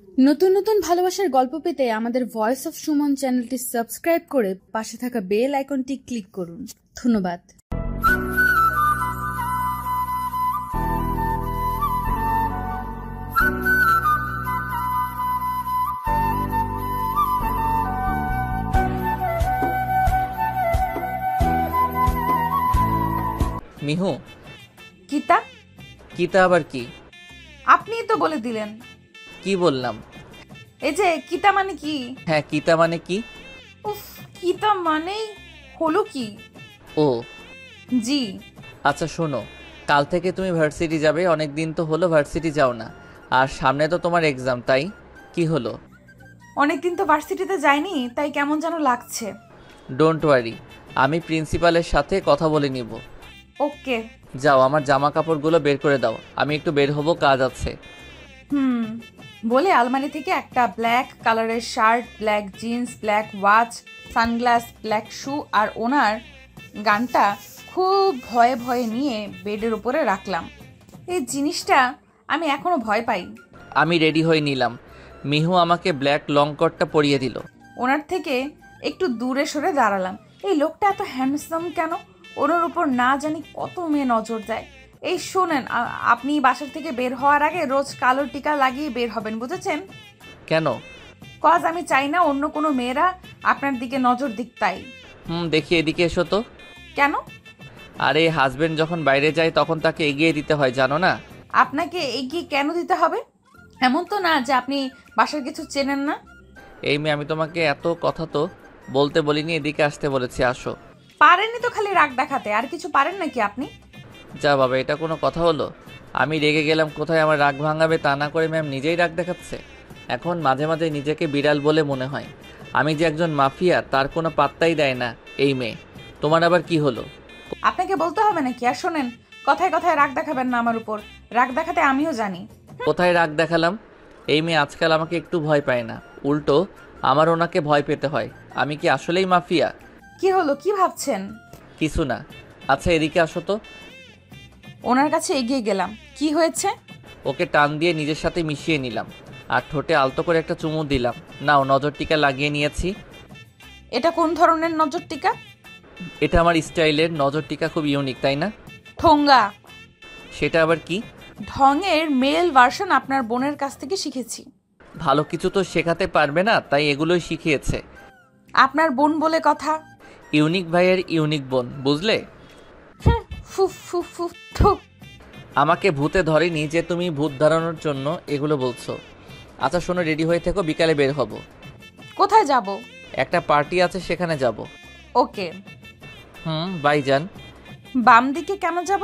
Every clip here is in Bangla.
নতুন নতুন ভালোবাসার গল্প পেতে আমাদের ভয়েস অফ সুমন চ্যানেলটি সাবস্ক্রাইব করে পাশে থাকা বেল আইকনটি ক্লিক করুন। ধন্যবাদ। মিহু, কিতা? কিতা আবার কি? আপনিই তো বলে দিলেন। কি বললাম? এই যে কিতা মানে কি? হ্যাঁ, কিতা মানে কি? উফ, কিতা মানেই হলো কি? ও জি। আচ্ছা শোনো, কাল থেকে তুমি ভার্সিটি যাবে। অনেক দিন তো হলো ভার্সিটি যাও না, আর সামনে তো তোমার এক্সাম। তাই কি হলো? অনেকদিন তো ভার্সিটিতে যাইনি, তাই কেমন যেন লাগছে। ডোন্ট ওয়ারি, আমি প্রিন্সিপালের সাথে কথা বলে নিব। ওকে। যাও, আমার জামা কাপড়গুলো বের করে দাও, আমি একটু বের হব, কাজ আছে। বলে আলমারি থেকে একটা ব্ল্যাক কালারের shirt, black jeans, black watch, sunglass, black shoe আর ওনার গানটা খুব ভয়ে ভয়ে নিয়ে বেডের উপরে রাখলাম। এই জিনিসটা আমি এখনো ভয় পাই। আমি রেডি হয়ে নিলাম। মিহু আমাকে ব্ল্যাক লং কোটটা পরিয়ে দিল। ওনার থেকে একটু দূরে সরে দাঁড়ালাম। এই লোকটা এত হ্যান্ডসাম কেন? ওনার উপর না জানি কত মেয়ে নজর দেয়। এই শোনেন, আপনি বাসার থেকে বের হওয়ার আগে রোজ কালো টিকা লাগিয়ে বের হবেন, বুঝেছেন? কেন? কজ আমি চাই না অন্য কোনো মেয়েরা আপনার দিকে নজর দিক, তাই। দেখি এদিকে এসো তো। কেন? আরে হাজবেন্ড যখন বাইরে যায় তখন তাকে এগিয়ে দিতে হয়, জানো না? আপনাকে এগিয়ে কেন দিতে হবে? এমন তো না যে আপনি বাসার কিছু চেনেন না। এই মেয়ে, আমি তোমাকে এত কথা তো বলতে বলিনি, এদিকে আসতে বলেছি, আসো। পারেননি তো খালি রাগ দেখাতে, আর কিছু পারেন নাকি আপনি? যা বাবা, এটা কোনো কথা হলো? আমি রেগে গেলাম কোথায় আমার রাগ ভাঙাবে, তা না করে ম্যাম নিজেই রাগ দেখাচ্ছে। এখন মাঝে মাঝে নিজেকে বিড়াল বলে মনে হয়। আমি যে একজন মাফিয়া তার কোনো পাত্তাই দেয় না এই মেয়ে। তোমার আবার কি হলো? আপনাকে বলতে হবে নাকি? আর শোনেন, কথায় কথায় রাগ দেখাবেন না আমার উপর। রাগ দেখাতে আমিও জানি। কোথায় রাগ দেখালাম? এই মেয়ে আজকাল আমাকে একটু ভয় পায় না, উল্টো আমার ওনাকে ভয় পেতে হয়। আমি কি আসলেই মাফিয়া? কি হলো, কি ভাবছেন? কিছু না। আচ্ছা এদিকে আসো তো। ওনার কাছে এগিয়ে গেলাম। কি হয়েছে? ওকে টান দিয়ে নিজের সাথে মিশিয়ে নিলাম, আর ঠোঁটে আলতো করে একটা চুমু দিলাম। নাও, নজর টিকা লাগিয়ে নিয়েছি। এটা কোন ধরনের নজর টিকা? এটা আমার স্টাইলের নজর টিকা, খুব ইউনিক, তাই না? ঠোঙ্গা। সেটা আবার কি? ঢঙের মেল ভার্সন আপনার বোনের কাছ থেকে শিখেছি। ভালো কিছু তো শেখাতে পারবে না, তাই এগুলোই শিখিয়েছে। আপনার বোন বলে কথা। ইউনিক ভাইয়ের ইউনিক বোন, বুঝলে? ফু ফু ফু থু। আমাকে ভূতে ধরেনি যে তুমি ভূত ধরানোর জন্য এগুলো বলছো। আচ্ছা শোনো, রেডি হয়ে থেকো, বিকালে বের হব। কোথায় যাব? একটা পার্টি আছে, সেখানে যাব। ওকে। বাই যান। বাম দিকে কেন যাব?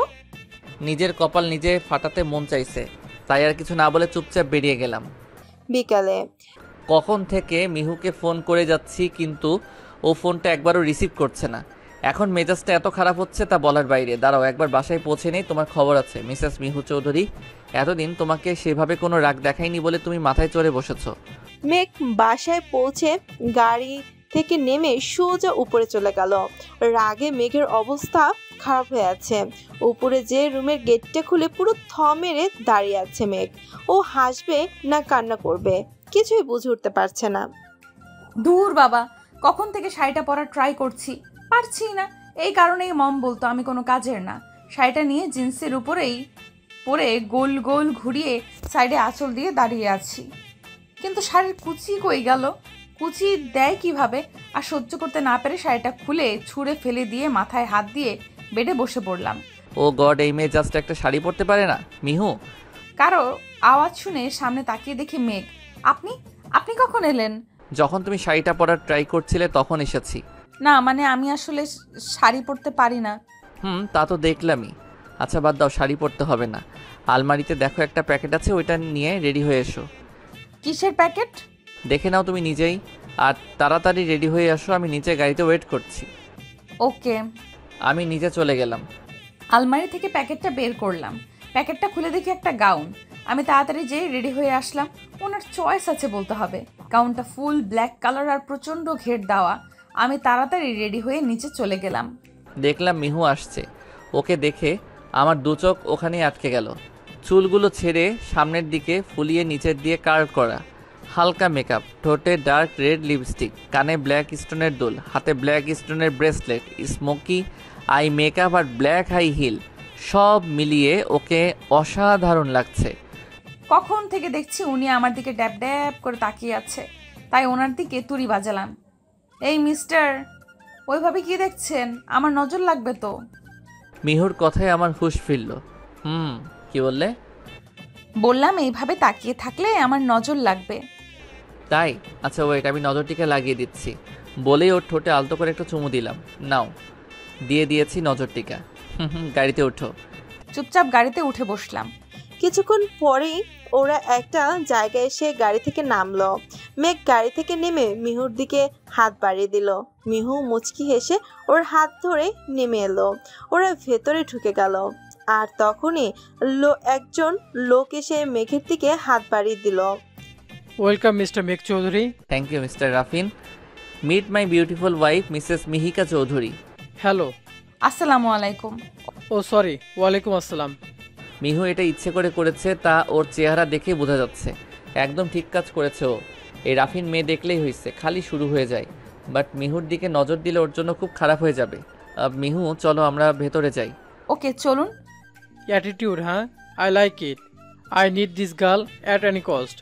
নিজের কপাল নিজে ফাটাতে মন চাইছে, তাই আর কিছু না বলে চুপচাপ বেরিয়ে গেলাম। বিকালে কখন থেকে মিহুকে ফোন করে যাচ্ছি, কিন্তু ও ফোনটা একবারও রিসিভ করছে না। এখন মেজাজটা এত খারাপ হচ্ছে তা বলার বাইরে। দাঁড়াও, একবার বাসায় পৌঁছে নেই, তোমার খবর আছে। মিসেস মিহু চৌধুরী, এতদিন তোমাকে সেভাবে কোনো রাগ দেখায়নি বলে তুমি মাথায় চড়ে বসেছো। মেঘ বাসায় পৌঁছে গাড়ি থেকে নেমে সোজা উপরে চলে গেল। রাগে মেঘের অবস্থা খারাপ হয়ে আছে। উপরে যে রুমের গেটটা খুলে পুরো থ মেরে দাঁড়িয়ে আছে মেঘ। ও হাসবে না কান্না করবে কিছুই বুঝে উঠতে পারছে না। দূর বাবা, কখন থেকে শাড়িটা পরার ট্রাই করছি, পারছি না। এই কারণেই মম বলতো আমি কোনো কাজের না। শাড়িটা নিয়ে জিন্সের উপরেই পরে গোল গোল ঘুরিয়ে সাইডে আঁচল দিয়ে দাঁড়িয়ে আছি, কিন্তু শাড়ির কুচি কই গেল? কুচি দেয় কিভাবে? আর সহ্য করতে না পেরে শাড়িটা খুলে ছুঁড়ে ফেলে দিয়ে মাথায় হাত দিয়ে বেডে বসে পড়লাম। ও গড, এই মেয়ে জাস্ট একটা শাড়ি পরতে পারে না। মিহু, কারো আওয়াজ শুনে সামনে তাকিয়ে দেখি মেঘ। আপনি আপনি কখন এলেন? যখন তুমি শাড়িটা পরার ট্রাই করছিলে তখন এসেছি। না মানে আমি আসলে শাড়ি পরতে পারি না। তা তো দেখলামই। আচ্ছা বাদ দাও, শাড়ি পরতে হবে না। আলমারিতে দেখো একটা প্যাকেট আছে, ওইটা নিয়ে রেডি হয়ে এসো। কিসের প্যাকেট? দেখে নাও তুমি নিজেই, আর তাড়াতাড়ি রেডি হয়ে আসো, আমি নিচে গাড়িতে ওয়েট করছি। ওকে। আমি নিচে চলে গেলাম। আলমারি থেকে প্যাকেটটা বের করলাম। প্যাকেটটা খুলে দেখি একটা গাউন। আমি তাড়াতাড়ি যেয়ে রেডি হয়ে আসলাম। ওনার চয়েস আছে বলতে হবে। গাউনটা ফুল ব্ল্যাক কালার আর প্রচণ্ড ঘের দেওয়া। আমি তাড়াতাড়ি রেডি হয়ে নিচে চলে গেলাম। দেখলাম মিহু আসছে। ওকে দেখে আমার দু চোখ ওখানেই আটকে গেল। চুলগুলো ছেড়ে সামনের দিকে ফুলিয়ে নিচের দিয়ে কার্ভ করা, হালকা মেকআপ, ঠোঁটে ডার্ক রেড লিপস্টিক, কানে ব্ল্যাক স্টোনের দুল, হাতে ব্ল্যাক স্টোনের ব্রেসলেট, স্মোকি আই মেকআপ আর ব্ল্যাক হাই হিল, সব মিলিয়ে ওকে অসাধারণ লাগছে। কখন থেকে দেখছি উনি আমার দিকে ড্যাব ড্যাব করে তাকিয়ে আছে, তাই ওনার দিকে তুড়ি বাজালাম। এই মিস্টার, ওইভাবে কি দেখছেন? আমার নজর লাগবে তো। মিহুর কথায় আমার হুঁশ ফিরল। কি বললে? বললাম এইভাবে তাকিয়ে থাকলে আমার নজর লাগবে। তাই? আচ্ছা ওয়েট, আমি নজরটিকে লাগিয়ে দিচ্ছি। বলেই ওর ঠোঁটে আলতো করে একটা চুমু দিলাম। নাও, দিয়ে দিয়েছি নজরটিকা। গাড়িতে ওঠো। চুপচাপ গাড়িতে উঠে বসলাম। কিছুক্ষণ পরেই ওরা একটা জায়গায় এসে গাড়ি থেকে নামলো। মেঘ গাড়ি থেকে নেমে মিহুর দিকে হাত বাড়িয়ে দিল। মিহু মুচকি হেসে ওর হাত ধরে নেমে এলো। ওরা ভেতরে ঢুকে গেল। আর তখনই একজন লোক এসে মেঘের দিকে হাত বাড়িয়ে দিল। Welcome mister Megh Chowdhury. Thank you mister Rafin. Meet my beautiful wife Mrs Mihika Chowdhury. Hello. আসসালামু আলাইকুম। ও সরি, ওয়ালাইকুম আসসালাম। মিহু এটা ইচ্ছে করে করেছে, তা ওর চেহারা দেখে বোঝা যাচ্ছে। একদম ঠিক কাজ করেছে ও। এই রাফিন মেয়ে দেখলেই হয়েছে, খালি শুরু হয়ে যায়। বাট মিহুর দিকে নজর দিলে ওর জন্য খুব খারাপ হয়ে যাবে। মিহু চলো আমরা ভেতরে যাই। ওকে চলুন। অ্যাটিটিউড, হ্যাঁ, I like it. I need this girl at any cost.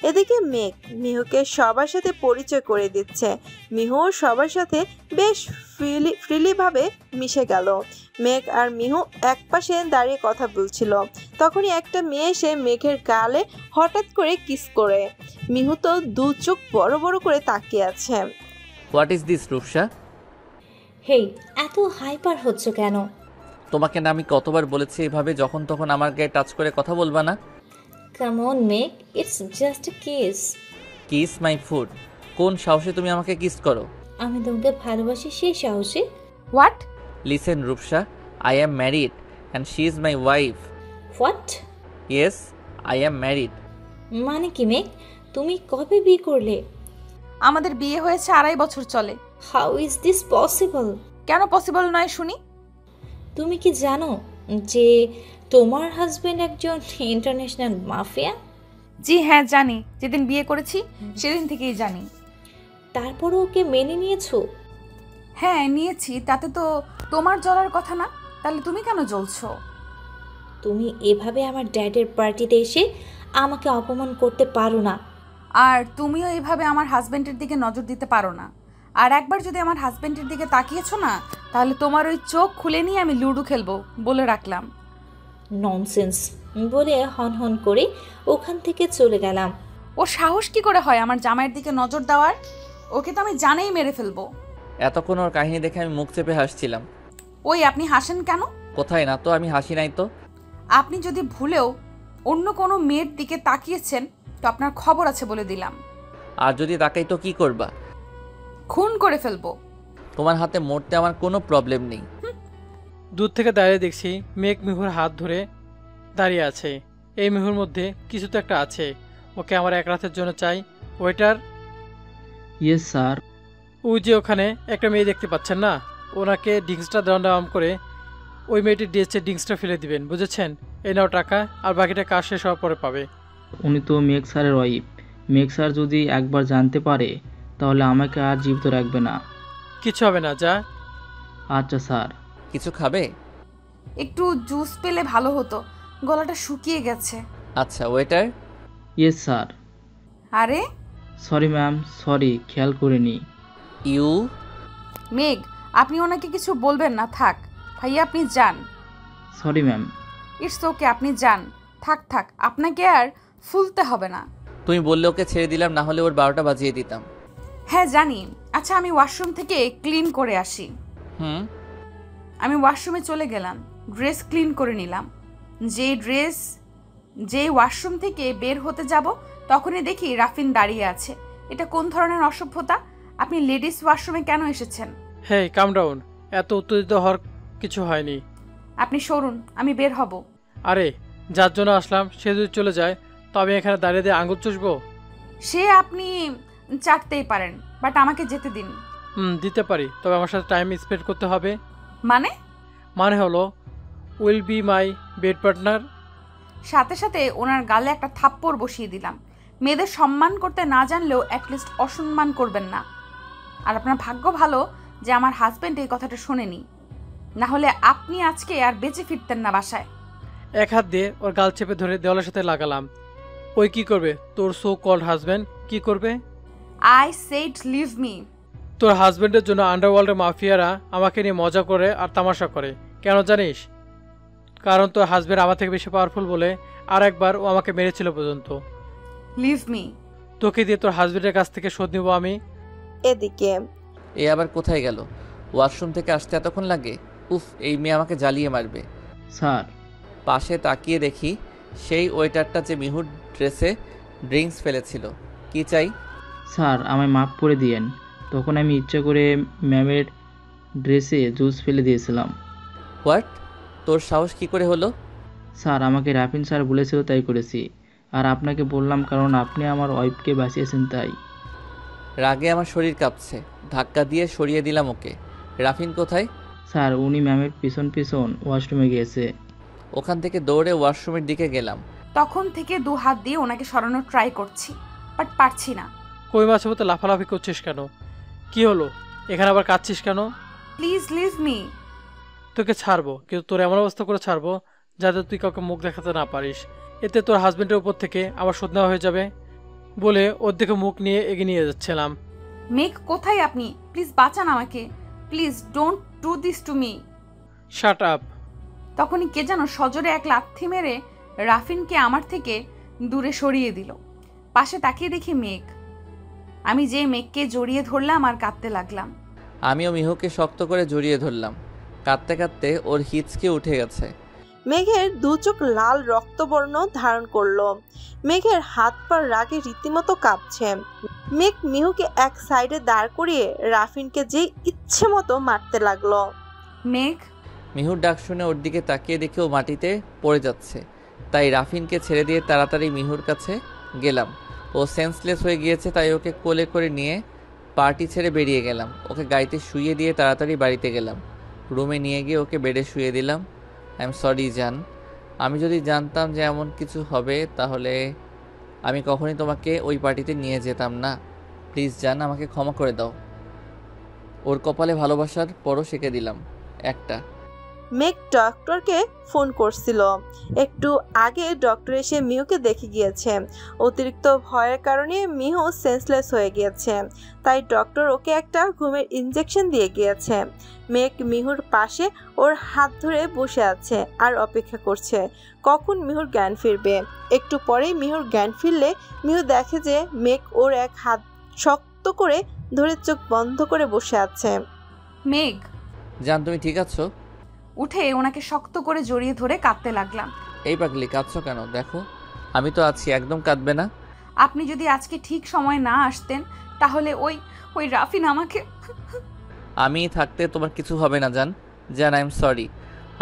এদিকে মেঘ মিহুকে সবার সাথে পরিচয় করে দিচ্ছে। মিহু সবার সাথে বেশ ফ্রিলি ভাবে মিশে গেল। মেঘ আর মিহু একপাশে দাঁড়িয়ে কথা বলছিল। তখনই একটা মেয়ে এসে মেঘের গালে হঠাৎ করে কিস করে। মিহু তো দু চোখ বড় বড় করে তাকিয়ে আছে। What is this Rupsa? Hey, এত হাইপার হচ্ছ কেন? তোমাকে না আমি কতবার বলেছি এভাবে যখন তখন আমার গায়ে টাচ করে কথা বলবা না। Come on make, it's just a kiss. Kiss my food? কোন সাহসে তুমি আমাকে কিস করো? আমি তোমাকে ভালোবাসি সেই সাহসে। What? Listen Rupsa, I am married and she is my wife. What? Yes, I am married. মানে কি মেক? তুমি কবে বিয়ে করলে? আমাদের বিয়ে হয়েছে 2.5 বছর চলে। How is this possible? কেন পসিবল নয় শুনি? তুমি কি জানো যে তোমার হাজবেন্ড একজন ইন্টারন্যাশনাল মাফিয়া? জি হ্যাঁ জানি, যেদিন বিয়ে করেছি সেদিন থেকেই জানি। তারপরও ওকে মেনে নিয়েছো? হ্যাঁ নিয়েছি, তাতে তো তোমার জ্বলার কথা না। তাহলে তুমি কেন জ্বলছো? তুমি এভাবে আমার ড্যাডের পার্টিতে এসে আমাকে অপমান করতে পারো না। আর তুমিও এইভাবে আমার হাজবেন্ডের দিকে নজর দিতে পারো না। আর একবার যদি আমার হাজবেন্ডের দিকে তাকিয়েছো না, তাহলে তোমার ওই চোখ খুলে নিয়ে আমি লুডো খেলবো, বলে রাখলাম। ননসেন্স বলে হন হন করে ওখান থেকে চলে গেলাম। ও সাহস কি করে হয় আমার জামাইয়ের দিকে নজর দেওয়ার? ওকে তো আমি জানেই মেরে ফেলবো। এতক্ষণ ওর কাহিনী দেখে আমি মুখ চেপে হাসছিলাম। ওই আপনি হাসেন কেন? কোথায় না তো, আমি হাসি নাই তো। আপনি যদি ভুলেও অন্য কোনো মেয়ের দিকে তাকিয়েছেন তো আপনার খবর আছে বলে দিলাম। আর যদি তাকাই তো কি করবা? খুন করে ফেলবো। তোমার হাতে মরতে আমার কোনো প্রবলেম নেই। দূর থেকে দাঁড়িয়ে দেখছি মেঘ মিহুর হাত ধরে দাঁড়িয়ে আছে। এই মিহুর মধ্যে কিছু তো একটা আছে। ওকে আমার এক রাতের জন্য চাই। ওয়েটার। Yes sir. ওই যে ওখানে একটা মেয়ে দেখতে পাচ্ছেন না, ওনাকে ড্রিঙ্কসটা দাম করে ওই মেয়েটির দিয়েছে, ড্রিঙ্কসটা ফেলে দিবেন, বুঝেছেন? এই নাও টাকা, আর বাকিটা কাজ শেষ হওয়ার পরে পাবে। উনি তো মেঘ স্যারের ওয়াইফ। মেঘ স্যার যদি একবার জানতে পারে তাহলে আমাকে আর জীবিত রাখবে না। কিছু হবে না, যা। আচ্ছা স্যার। কিছু খাবে? একটু জুস পেলে ভালো হতো, গলাটা শুকিয়ে গেছে। আচ্ছা ওয়েটার। Yes sir. আরে সরি ম্যাম, সরি, খেয়াল করিনি। ইউ। মেঘ, আপনি ওনাকে কিছু বলবেন না, থাক। ভাইয়া আপনি যান। Sorry ma'am. ইটস ওকে, আপনি যান। থাক থাক, আপনাকে আর ফুলতে হবে না। তুমি বললে ওকে ছেড়ে দিলাম, না হলে ওর 12টা বাজিয়ে দিতাম। হ্যাঁ জানি। আচ্ছা আমি ওয়াশরুম থেকে ক্লিন করে আসি। আমি ওয়াশরুমে চলে গেলাম, ড্রেস ক্লিন করে নিলাম। যেই ওয়াশরুম থেকে বের হতে যাব তখনই দেখি রাফিন দাঁড়িয়ে আছে। এটা কোন ধরনের অসভ্যতা? আপনি লেডিস ওয়াশরুমে কেন এসেছেন? হেই কাম ডাউন, এত উত্তেজিত হওয়ার কিছু হয়নি। আপনি সরুন, আমি বের হব। আরে যার জন্য আসলাম সে যদি চলে যায় তো আমি এখানে দাঁড়িয়ে দিয়ে আঙুল চুষবো? সে আপনি চাটতেই পারেন, বাট আমাকে যেতে দিন। দিতে পারি, তবে আমার সাথে টাইম স্পেন্ড করতে হবে। মানে হলো will be my bed partner. সাথে সাথে ওনার গালে একটা থাপ্পড় বসিয়ে দিলাম। মেয়েদের সম্মান করতে না জানলেও অ্যাটলিস্ট অসম্মান করবেন না। আর আপনার ভাগ্য ভালো যে আমার হাজবেন্ড এই কথাটা শোনেনি, না হলে আপনি আজকে আর বেঁচে ফিরতেন না বাসায়। এক হাত দিয়ে ওর গাল চেপে ধরে দেওয়ালের সাথে লাগালাম। ওই কি করবে? তোর সো কল্ড হাজব্যান্ড কি করবে? I said leave me. তোর হাজব্যান্ডের জন্য আন্ডারওয়ার্ল্ডের মাফিয়ারা আমাকে নিয়ে মজা করে আর তামাশা করে। কেন জানিস? কারণ তোর হাজব্যান্ড আমার থেকে বেশি পাওয়ারফুল বলে আর একবার ও আমাকে মেরেছিল পর্যন্ত। Leave me. তোকে দিয়ে তোর হাজব্যান্ডের কাছ থেকে শোধ নিব আমি। এদিকে এ আবার কোথায় গেল? ওয়াশরুম থেকে আসতে এতক্ষণ লাগে? উফ, এই মেয়ে আমাকে জ্বালিয়ে মারবে। স্যার, পাশে তাকিয়ে দেখি সেই ওয়েটারটা যে মিহুর ড্রেসে ড্রিঙ্কস ফেলেছিল। কি চাই? স্যার আমায় মাফ করে দিয়েন। তখন আমি ইচ্ছা করে ম্যামের ড্রেসে জুস ফেলে দিয়েছিলাম। হোয়াট? তোর সাহস কি করে হলো? স্যার আমাকে রাফিন স্যার বলেছিল তাই করেছি। আর আপনাকে বললাম কারণ আপনি আমার ওয়াইফকে বাঁচিয়েছেন তাই। রাগে আমার শরীর কাঁপছে। ধাক্কা দিয়ে সরিয়ে দিলাম ওকে। রাফিন কোথায়? স্যার উনি ম্যামের পিছন পিছন ওয়াশরুমে গিয়েছে। ওখান থেকে দৌড়ে ওয়াশরুমের দিকে গেলাম। তখন থেকে 2 হাত দিয়ে ওনাকে সরানোর ট্রাই করছি, বাট পারছি না। কই মাছের মতো লাফালাফি করছিস কেন? কি হলো? এখানে আবার কাঁদছিস কেন? Please leave me. তোকে ছাড়বো, কিন্তু তোর এমন অবস্থা করে ছাড়বো যাতে তুই কাউকে মুখ দেখাতে না পারিস। এতে তোর হাজবেন্ডের উপর থেকে আবার শোধ নেওয়া হয়ে যাবে বলে ওর দিকে মুখ নিয়ে এগিয়ে নিয়ে যাচ্ছিলাম। মেঘ কোথায় আপনি? প্লিজ বাঁচান আমাকে। Please don't do this to me. Shut up. তখনই কে যেন সজোরে এক লাথি মেরে রাফিনকে আমার থেকে দূরে সরিয়ে দিল। পাশে তাকিয়ে দেখি মেঘ। আমি যে মেঘকে জড়িয়ে ধরলাম আর কাঁদতে লাগলাম। আমিও মিহুকে শক্ত করে জড়িয়ে ধরলাম। কাঁদতে কাঁদতে ওর হিচকে উঠে গেছে। মেঘের দু চোখ লাল রক্তবর্ণ ধারণ করলো। মেঘের হাত পা রাগে রীতিমতো কাঁপছে। মেঘ মিহুকে এক সাইডে দাঁড় করিয়ে রাফিনকে যে ইচ্ছে মতো মারতে লাগলো। মেঘ। মিহুর ডাক শুনে ওর দিকে তাকিয়ে দেখে ও মাটিতে পড়ে যাচ্ছে। তাই রাফিনকে ছেড়ে দিয়ে তাড়াতাড়ি মিহুর কাছে গেলাম। ও সেন্সলেস হয়ে গিয়েছে, তাই ওকে কোলে করে নিয়ে পার্টি ছেড়ে বেরিয়ে গেলাম। ওকে গাড়িতে শুইয়ে দিয়ে তাড়াতাড়ি বাড়িতে গেলাম। রুমে নিয়ে গিয়ে ওকে বেডে শুইয়ে দিলাম। আই এম সরি জান। আমি যদি জানতাম যে এমন কিছু হবে তাহলে আমি কখনই তোমাকে ওই পার্টিতে নিয়ে যেতাম না। প্লিজ জান, আমাকে ক্ষমা করে দাও। ওর কপালে ভালোবাসার পরশ এঁকে দিলাম একটা। মেঘ ডক্টরকে ফোন করছিল। একটু আগে ডক্টর এসে মিহুকে দেখে গিয়েছে। অতিরিক্ত ভয়ের কারণে মিহু সেন্সলেস হয়ে গিয়েছে, তাই ডক্টর ওকে একটা ঘুমের ইনজেকশন দিয়ে গিয়েছে। মেঘ মিহুর পাশে ওর হাত ধরে বসে আছে আর অপেক্ষা করছে কখন মিহুর জ্ঞান ফিরবে। একটু পরেই মিহুর জ্ঞান ফিরলে মিহু দেখে যে মেঘ ওর এক হাত শক্ত করে ধরে চোখ বন্ধ করে বসে আছে। মেঘ। জান, তুমি ঠিক আছো? উঠে ওনাকে শক্ত করে জড়িয়ে ধরে কাঁদতে লাগলাম। এই পাগলি, কাঁদছো কেন? দেখো আমি তো আছি, একদম কাঁদবে না। আপনি যদি আজকে ঠিক সময় না আসতেন তাহলে ওই রাফিন আমাকে। আমি থাকতে তোমার কিছু হবে না জান। জান, আই এম সরি।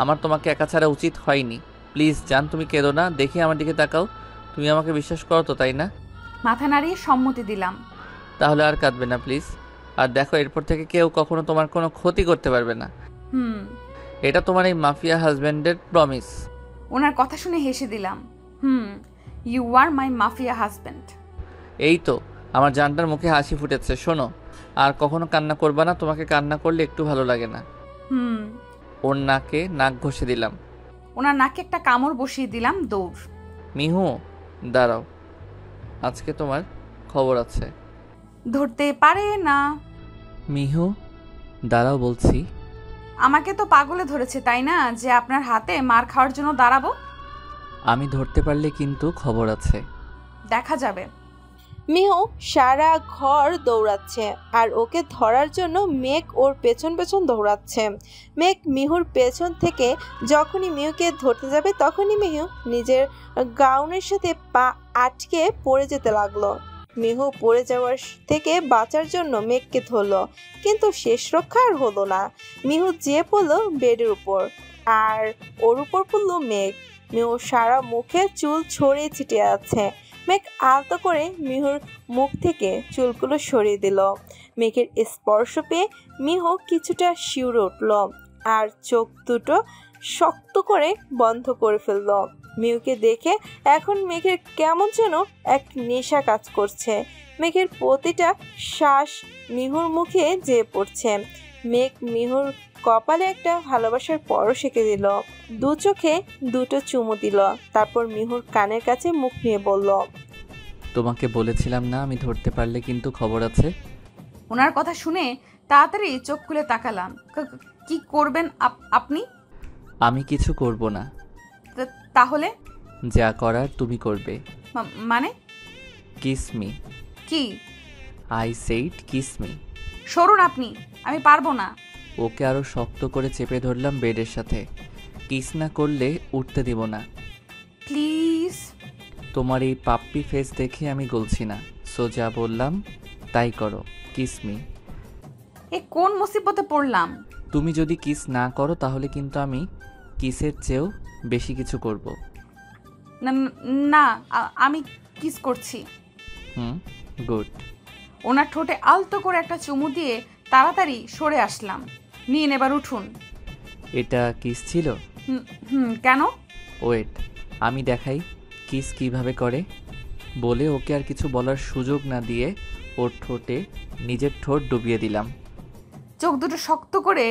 আমার তোমাকে একা ছাড়া উচিত হয়নি। প্লিজ জান, তুমি কেঁদো না। দেখি আমার দিকে তাকাও। তুমি আমাকে বিশ্বাস করো তো, তাই না? মাথা নাড়িয়ে সম্মতি দিলাম। তাহলে আর কাঁদবে না প্লিজ। আর দেখো, এরপর থেকে কেউ কখনো তোমার কোনো ক্ষতি করতে পারবে না। এটা তোমার এই মাফিয়া হাজব্যান্ডের প্রমিস। ওনার কথা শুনে হেসে দিলাম। You are my mafia husband. এই তো আমার জানটার মুখে হাসি ফুটেছে। শোনো, আর কখনো কান্না করবা না। তোমাকে কান্না করলে একটু ভালো লাগে না। ওর নাকে নাক ঘষে দিলাম। ওনার নাকে একটা কামড় বসিয়ে দিলাম। দৌড়। মিহু দাঁড়াও, আজকে তোমার খবর আছে। ধরতে পারে না। মিহু দাঁড়াও বলছি। আমাকে তো পাগলে ধরেছে, তাই না, যে আপনার হাতে মার খাওয়ার জন্য দাঁড়াবো? আমি ধরতে পারলে কিন্তু খবর আছে। দেখা যাবে। মিহু সারা ঘর দৌড়াচ্ছে আর ওকে ধরার জন্য মেঘ ওর পেছন পেছন দৌড়াচ্ছে। মেঘ মিহুর পেছন থেকে যখনই মিহুকে ধরতে যাবে তখনই মিহু নিজের গাউনের সাথে পা আটকে পড়ে যেতে লাগলো। মিহু পড়ে যাওয়ার থেকে বাঁচার জন্য মেঘকে ধরলো, কিন্তু শেষ রক্ষা আর হলো না। মিহু যেয়ে পড়লো বেডের উপর আর ওর উপর পড়লো মেঘ। মিহু সারা মুখে চুল ছড়িয়ে ছিটিয়ে আছে। মেঘ আলতো করে মিহুর মুখ থেকে চুলগুলো সরিয়ে দিল। মেঘের স্পর্শ পেয়ে মিহু কিছুটা শিউরে উঠল আর চোখ দুটো শক্ত করে বন্ধ করে ফেলল। মিহুকে দেখে এখন মেঘের কেমন যেন এক নেশা কাজ করছে। মেঘের প্রতিটা শ্বাস মিহুর মুখে যেয়ে পড়ছে। মেঘ মিহুর কপালে একটা ভালোবাসার পরশ এঁকে দিল, দু চোখে দুটো চুমু দিল, তারপর মিহুর কানের কাছে মুখ নিয়ে বলল, তোমাকে বলেছিলাম না আমি ধরতে পারলে কিন্তু খবর আছে। ওনার কথা শুনে তাড়াতাড়ি চোখ খুলে তাকালাম। কি করবেন আপনি? আমি কিছু করব না। তাহলে? যা করার তুমি করবে। মানে? Kiss me. কি? I said kiss me. সরুন আপনি, আমি পারবো না। ওকে আরো শক্ত করে চেপে ধরলাম বেডের সাথে। কিস না করলে উঠতে দিব না। প্লিজ। তোমার এই পাপ্পি ফেস দেখে আমি গলছি না, সো যা বললাম তাই করো, কিস মি। এ কোন মুসিবতে পড়লাম? তুমি যদি কিস না করো তাহলে কিন্তু আমি কিসের চেয়েও বেশি কিছু করব। না, আমি কিস করছি। গুড। ওনার ঠোঁটে আলতো করে একটা চুমু দিয়ে তাড়াতাড়ি সরে আসলাম। নিন, এবার উঠুন। এটা কিস ছিল? কেন? ওয়েট, আমি দেখাই কিস কিভাবে করে। বলে ওকে আর কিছু বলার সুযোগ না দিয়ে ওর ঠোঁটে নিজের ঠোঁট ডুবিয়ে দিলাম। চোখ দুটো শক্ত করে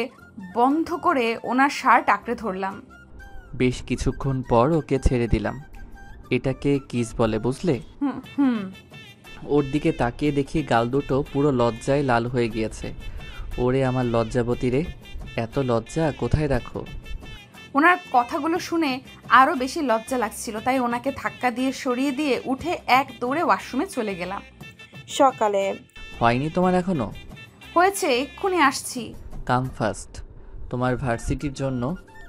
বন্ধ করে ওনার শার্ট আঁকড়ে ধরলাম। বেশ কিছুক্ষণ পর ওকে ছেড়ে দিলাম। এটাকে কিস বলে, বুঝলে? ওর দিকে তাকিয়ে দেখি গাল দুটো পুরো লজ্জায় লাল হয়ে গিয়েছে। ওরে আমার লজ্জাবতী রে, এত লজ্জা কোথায় রাখো? ওনার কথাগুলো শুনে আরও বেশি লজ্জা লাগছিল, তাই ওনাকে ধাক্কা দিয়ে সরিয়ে দিয়ে উঠে এক দৌড়ে ওয়াশরুমে চলে গেলাম। সকালে। হয়নি তোমার এখনো? হয়েছে, এক্ষুনি আসছি। কাম ফাস্ট, তোমার ভার্সিটির জন্য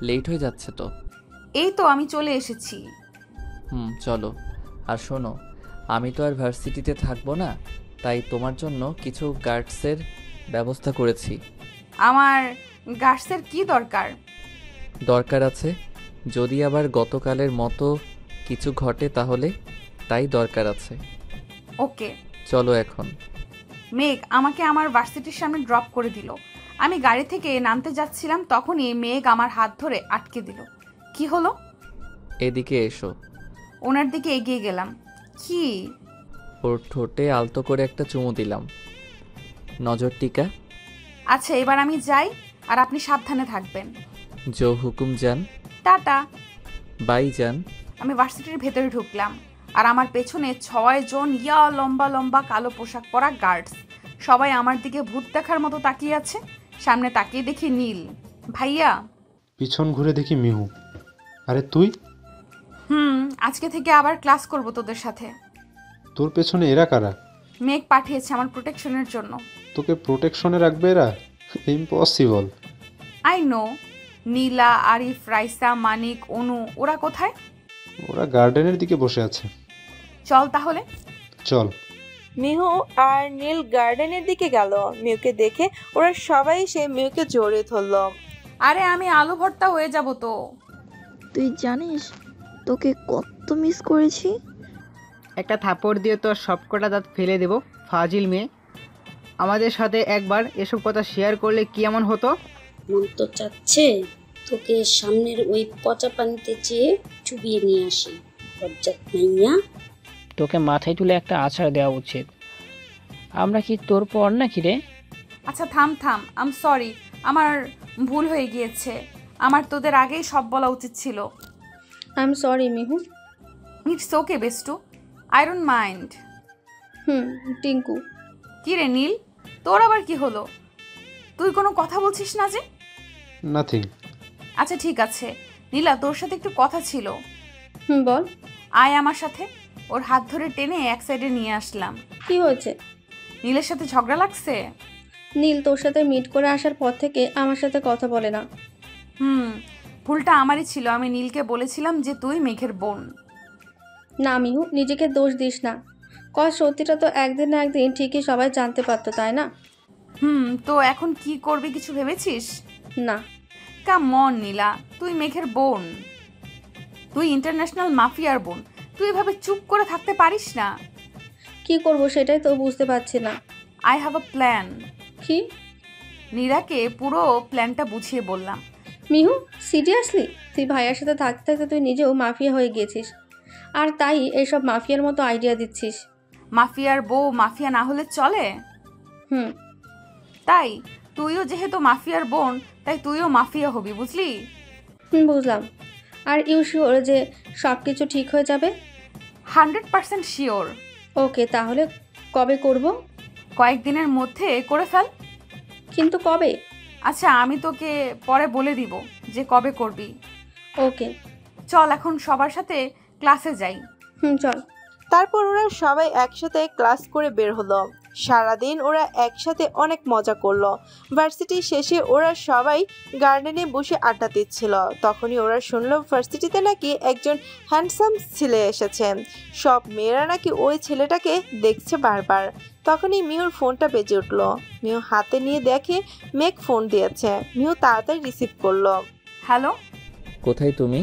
লেট হয়ে যাচ্ছে তো। এই তো আমি চলে এসেছি। চলো। আর শোনো, আমি তো আর ভার্সিটিতে থাকবো না, তাই তোমার জন্য কিছু গার্ডসের ব্যবস্থা করেছি। আমার গার্ডসের কি দরকার? দরকার আছে, যদি আবার গতকালের মতো কিছু ঘটে তাহলে, তাই দরকার আছে। ওকে চলো এখন। মেঘ আমাকে আমার ভার্সিটির সামনে ড্রপ করে দিল। আমি গাড়ি থেকে নামতে যাচ্ছিলাম, তখনই মেঘ আমার হাত ধরে আটকে দিল। কি হলো? এদিকে এসো। ওনার দিকে এগিয়ে গেলাম। কি? ওর ঠোঁটে আলতো করে একটা চুমু দিলাম। নজর টিকা। আচ্ছা, এবার আমি যাই, আর আপনি সাবধানে থাকবেন। জো হুকুম জান। টাটা। বাই জান। আমি ভার্সিটির ভেতরে ঢুকলাম, আর আমার পেছনে 6 জন লম্বা লম্বা কালো পোশাক পরা গার্ডস। সবাই আমার দিকে ভূত দেখার মতো তাকিয়ে আছে। সামনে তাকিয়ে দেখি নীল। ভাইয়া। পিছন ঘুরে দেখি মিহু। আরে তুই? আজকে থেকে আবার ক্লাস করব তোদের সাথে। তোর পেছনে এরা কারা? মেঘ পাঠিয়েছে আমার প্রোটেকশনের জন্য। তোকে প্রোটেকশনে রাখবে এরা? Impossible. I know. Nila, Arif, Raisa, Manik, Anu, ওরা কোথায়? ওরা গার্ডেনের দিকে বসে আছে। চল তাহলে। চল। মিহু আর নীল গার্ডেনের দিকে গেল। মিহুকে দেখে ওরা সবাই এসে মিহুকে জড়িয়ে ধরল। আরে আমি আলু ভর্তা হয়ে যাব তো। তুই জানিস তোকে কত মিস করেছি। একটা থাপ্পড় দিয়ে তোর সবকটা দাঁত ফেলে দেব, ফাজিল মেয়ে। আমাদের সাথে একবার এসব কথা শেয়ার করলে কি এমন হতো? মন তো চাচ্ছে তোকে সামনের ওই পচা পানিতে চেয়ে চুবিয়ে নিয়ে আসি। লজ্জা নাইয়া? তোকে মাথায় তুলে একটা আছাড় দেওয়া উচিত। আমরা কি তোর পর নাকি রে? আচ্ছা থাম। আম সরি, আমার ভুল হয়ে গিয়েছে। আমার তোদের আগেই সব বলা উচিত ছিল। I am sorry Mihu. It's okay bestu, I don't mind. Tinku. কি রে নীল, তোর আবার কি হলো? তুই কোনো কথা বলছিস না যে? নাথিং। আচ্ছা ঠিক আছে। নীলা, তোর সাথে একটু কথা ছিল। বল। আয় আমার সাথে। ওর হাত ধরে টেনে এক সাইডে নিয়ে আসলাম। কি হয়েছে? নীলের সাথে ঝগড়া লাগছে? নীল তোর সাথে মিট করে আসার পর থেকে আমার সাথে কথা বলে না। ভুলটা আমারই ছিল। আমি নীলকে বলেছিলাম যে তুই মেঘের বোন। না মিহু, নিজেকে দোষ দিস না। সত্যিটা তো একদিন না একদিন ঠিকই সবাই জানতে পারতো, তাই না? তো এখন কি করবি, কিছু ভেবেছিস? না। কাম অন নীলা, তুই মেঘের বোন। তুই ইন্টারন্যাশনাল মাফিয়ার বোন। তুই এভাবে চুপ করে থাকতে পারিস না। কি করব সেটাই তো বুঝতে পারছি না। I have a plan. কি? নীরাকে পুরো প্ল্যানটা বুঝিয়ে বললাম। মিহু সিরিয়াসলি তুই ভাইয়ার সাথে থাকতে থাকতে তুই নিজেও মাফিয়া হয়ে গিয়েছিস, আর তাই এইসব মাফিয়ার মতো আইডিয়া দিচ্ছিস। মাফিয়ার বউ মাফিয়া না হলে চলে? হুম। তাই তুইও যেহেতু মাফিয়ার বোন, তাই তুইও মাফিয়া হবি, বুঝলি? বুঝলাম। আর ইউ শিওর যে সব কিছু ঠিক হয়ে যাবে? 100% শিওর। ওকে, তাহলে কবে করব? কয়েকদিনের মধ্যে করে ফেল। কিন্তু কবে? আচ্ছা, আমি তোকে পরে বলে দিব যে কবে করবি। ওকে চল এখন সবার সাথে ক্লাসে যাই। চল। তারপর ওরা সবাই একসাথে ক্লাস করে বের হলো। সারাদিন ওরা একসাথে অনেক মজা করলো। ভার্সিটি শেষে ওরা সবাই গার্ডেনে বসে আড্ডা দিচ্ছিল। তখনই ওরা শুনলো ভার্সিটিতে নাকি একজন হ্যান্ডসাম ছেলে এসেছে। সব মেয়েরা নাকি ওই ছেলেটাকে দেখছে বারবার। তখনই মিহুর ফোনটা বেজে উঠলো। মিহু হাতে নিয়ে দেখে মেঘ ফোন দিয়েছে। মিহু তাড়াতাড়ি রিসিভ করলো। হ্যালো, কোথায় তুমি?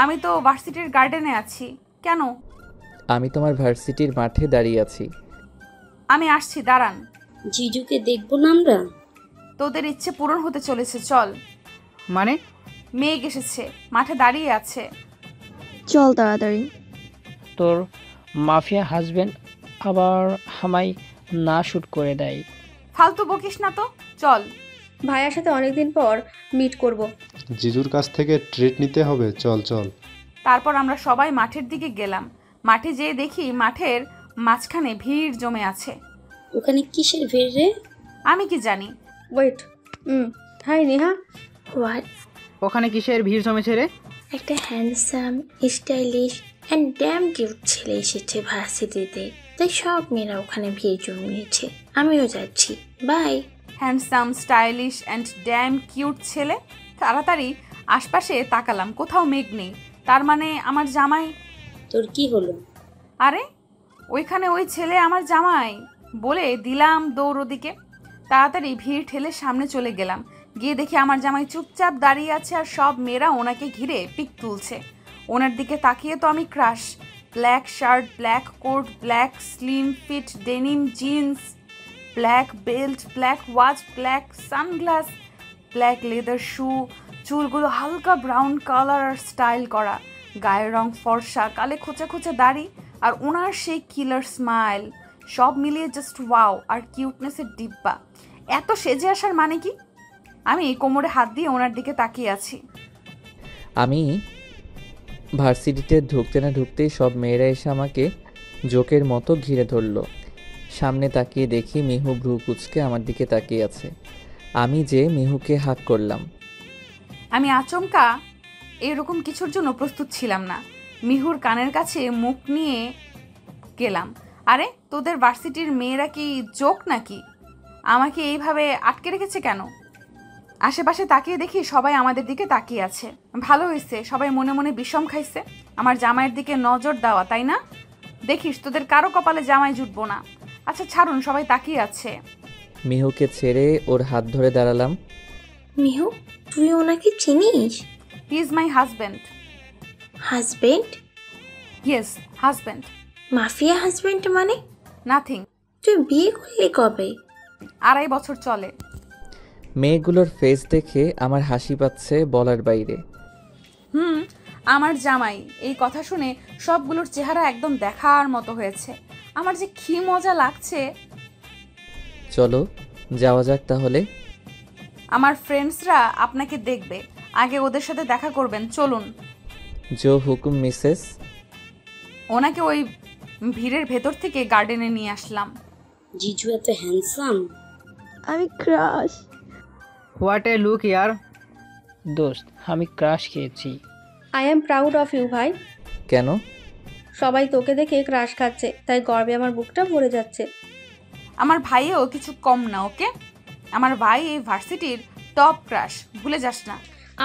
আমি তো ভার্সিটির গার্ডেনে আছি। কেন? আমি তোমার ভার্সিটির মাঠে দাঁড়িয়ে আছি। আমি আসছি, দাঁড়ান। জিজুকে দেখবো না আমরা? তোদের ইচ্ছে পূরণ হতে চলেছে, চল। মানে? মেঘ এসেছে, মাঠে দাঁড়িয়ে আছে। চল তাড়াতাড়ি। তোর মাফিয়া হাজবেন্ড আবার আমায় না শুট করে দেয়। ফালতু বকিস না তো, চল। ভাইয়ার সাথে অনেকদিন পর মিট করব। জিজুর কাছ থেকে ট্রিট নিতে হবে, চল চল। তারপর আমরা সবাই মাঠের দিকে গেলাম। মাঠে যেয়ে দেখি মাঠের মাঝখানে ভিড় জমে আছে। ওখানে কিসের ভিড় রে? আমি কি জানি। ওয়েট। হাই নেহা। হোয়াট? ওখানে কিসের ভিড় জমেছে রে? একটা handsome, stylish and damn cute ছেলে এসেছে ভার্সিটিতে, তাই সব মেয়েরা ওখানে ভিড় জমিয়েছে। আমিও যাচ্ছি, bye. Handsome, stylish and damn cute ছেলে। তাড়াতাড়ি আশপাশে তাকালাম, কোথাও মেঘ নেই। তার মানে আমার জামাই। তোর কি হলো? আরে ওইখানে ওই ছেলে আমার জামাই। বলে দিলাম দৌড় ওদিকে। তাড়াতাড়ি ভিড় ঠেলে সামনে চলে গেলাম। গিয়ে দেখি আমার জামাই চুপচাপ দাঁড়িয়ে আছে আর সব মেয়েরা ওনাকে ঘিরে পিক তুলছে। ওনার দিকে তাকিয়ে তো আমি crush. Black shirt, black coat, black slim fit denim jeans, black belt, black watch, black sunglass, black leather shoe, চুলগুলো হালকা ব্রাউন কালার আর স্টাইল করা, গায়ের রং ফর্সা, কালে খোঁচা খোঁচা দাড়ি, আর ওনার সেই কিলার স্মাইল। সব মিলিয়ে জাস্ট ওয়াও। আর কিউটনেসের ডিব্বা। এত সেজে আসার মানে কি? আমি কোমরে হাত দিয়ে ওনার দিকে তাকিয়ে আছি। আমি ভার্সিটিতে ঢুকতে না ঢুকতেই সব মেয়েরা এসে আমাকে জোকের মতো ঘিরে ধরলো। সামনে তাকিয়ে দেখি মিহু ভ্রু কুঁচকে আমার দিকে তাকিয়ে আছে। আমি যে মিহুকে হাত করলাম। আমি আচমকা এরকম কিছুর জন্য প্রস্তুত ছিলাম না। মিহুর কানের কাছে মুখ নিয়ে গেলাম। আরে তোদের ভার্সিটির মেয়েরা কি জোক নাকি? আমাকে এইভাবে আটকে রেখেছে কেন? আশেপাশে তাকিয়ে দেখি সবাই আমাদের দিকে তাকিয়ে আছে। ভালো হয়েছে, সবাই মনে মনে বিষম খাইছে। আমার জামাইয়ের দিকে নজর দেওয়া, তাই না? দেখিস তোদের কারো কপালে জামাই জুটবো না। আচ্ছা ছাড়ুন, সবাই তাকিয়ে আছে। মিহুকে ছেড়ে ওর হাত ধরে দাঁড়ালাম। মিহু, তুই ওনাকে চিনিস? He is my husband. Husband? Yes, husband. Mafia husband মানে? নাথিং। তুই বিয়ে করলি কবে? 2.5 বছর চলে। মেয়েগুলোর ফেস দেখে আমার হাসি পাচ্ছে বলার বাইরে। আমার জামাই। এই কথা শুনে সবগুলোর চেহারা একদম দেখার মতো হয়েছে। আমার যে কি মজা লাগছে। চলো যাওয়া যাক তাহলে। আমার ফ্রেন্ডসরা আপনাকে দেখবে, আগে ওদের সাথে দেখা করবেন, চলুন। জো হুকুম মিসেস। ওনাকে ওই ভিড়ের ভেতর থেকে গার্ডেনে নিয়ে আসলাম। জিজু এত হ্যান্ডসাম। আমি ক্রাশ। হোয়াট এ লুক ইয়ার। দোস্ত, আমি ক্রাশ খেয়েছি। I am proud of you ভাই। কেন? সবাই তোকে দেখে ক্রাশ খাচ্ছে, তাই গর্বে আমার বুকটা ভরে যাচ্ছে। আমার ভাইও কিছু কম না, ওকে? আমার ভাই এই ভার্সিটির টপ ক্রাশ, ভুলে যাস না।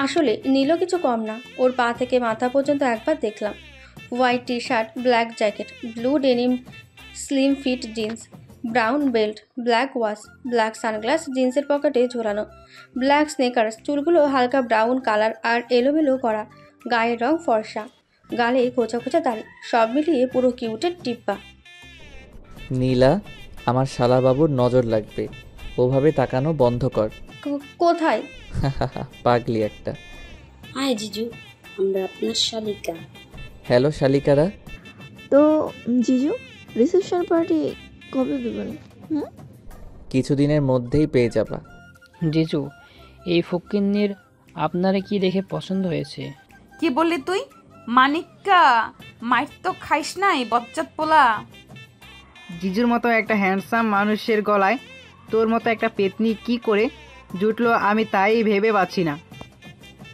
আসলে নীলও কিছু কম না। ওর পা থেকে মাথা পর্যন্ত একবার দেখলাম। White T shirt, black jacket, blue denim slim fit jeans, brown belt, black watch, black sunglass জিন্সের পকেটে ঝোলানো, ব্ল্যাক স্নেকার্স, চুলগুলো হালকা ব্রাউন কালার আর এলোমেলো করা, গায়ের রং ফর্সা, গালে খোঁচা খোঁচা দাড়ি, সব মিলিয়ে পুরো কিউটের টিপ্পা। নীলা, আমার শালাবাবুর নজর লাগবে। ওভাবে তাকানো বন্ধ কর। কোথায়? পাগলি একটা। হাই জিজু, আমরা আপনার শালিকা। হ্যালো শালিকারা। তো জিজু, রিসেপশন পার্টি কবে দেবেন? কিছুদিনের মধ্যেই পেয়ে যাবা। জিজু, এই ফকিন্নির আপনারে কি দেখে পছন্দ হয়েছে? কি বললি তুই? মানিক্কা, মাইর তো খাইস নাই বজ্জাত পোলা। জিজুর মতো একটা হ্যান্ডসাম মানুষের গলায় তোর মতো একটা পেতনি কি করে জুটলো আমি তাই ভেবে পাচ্ছি না।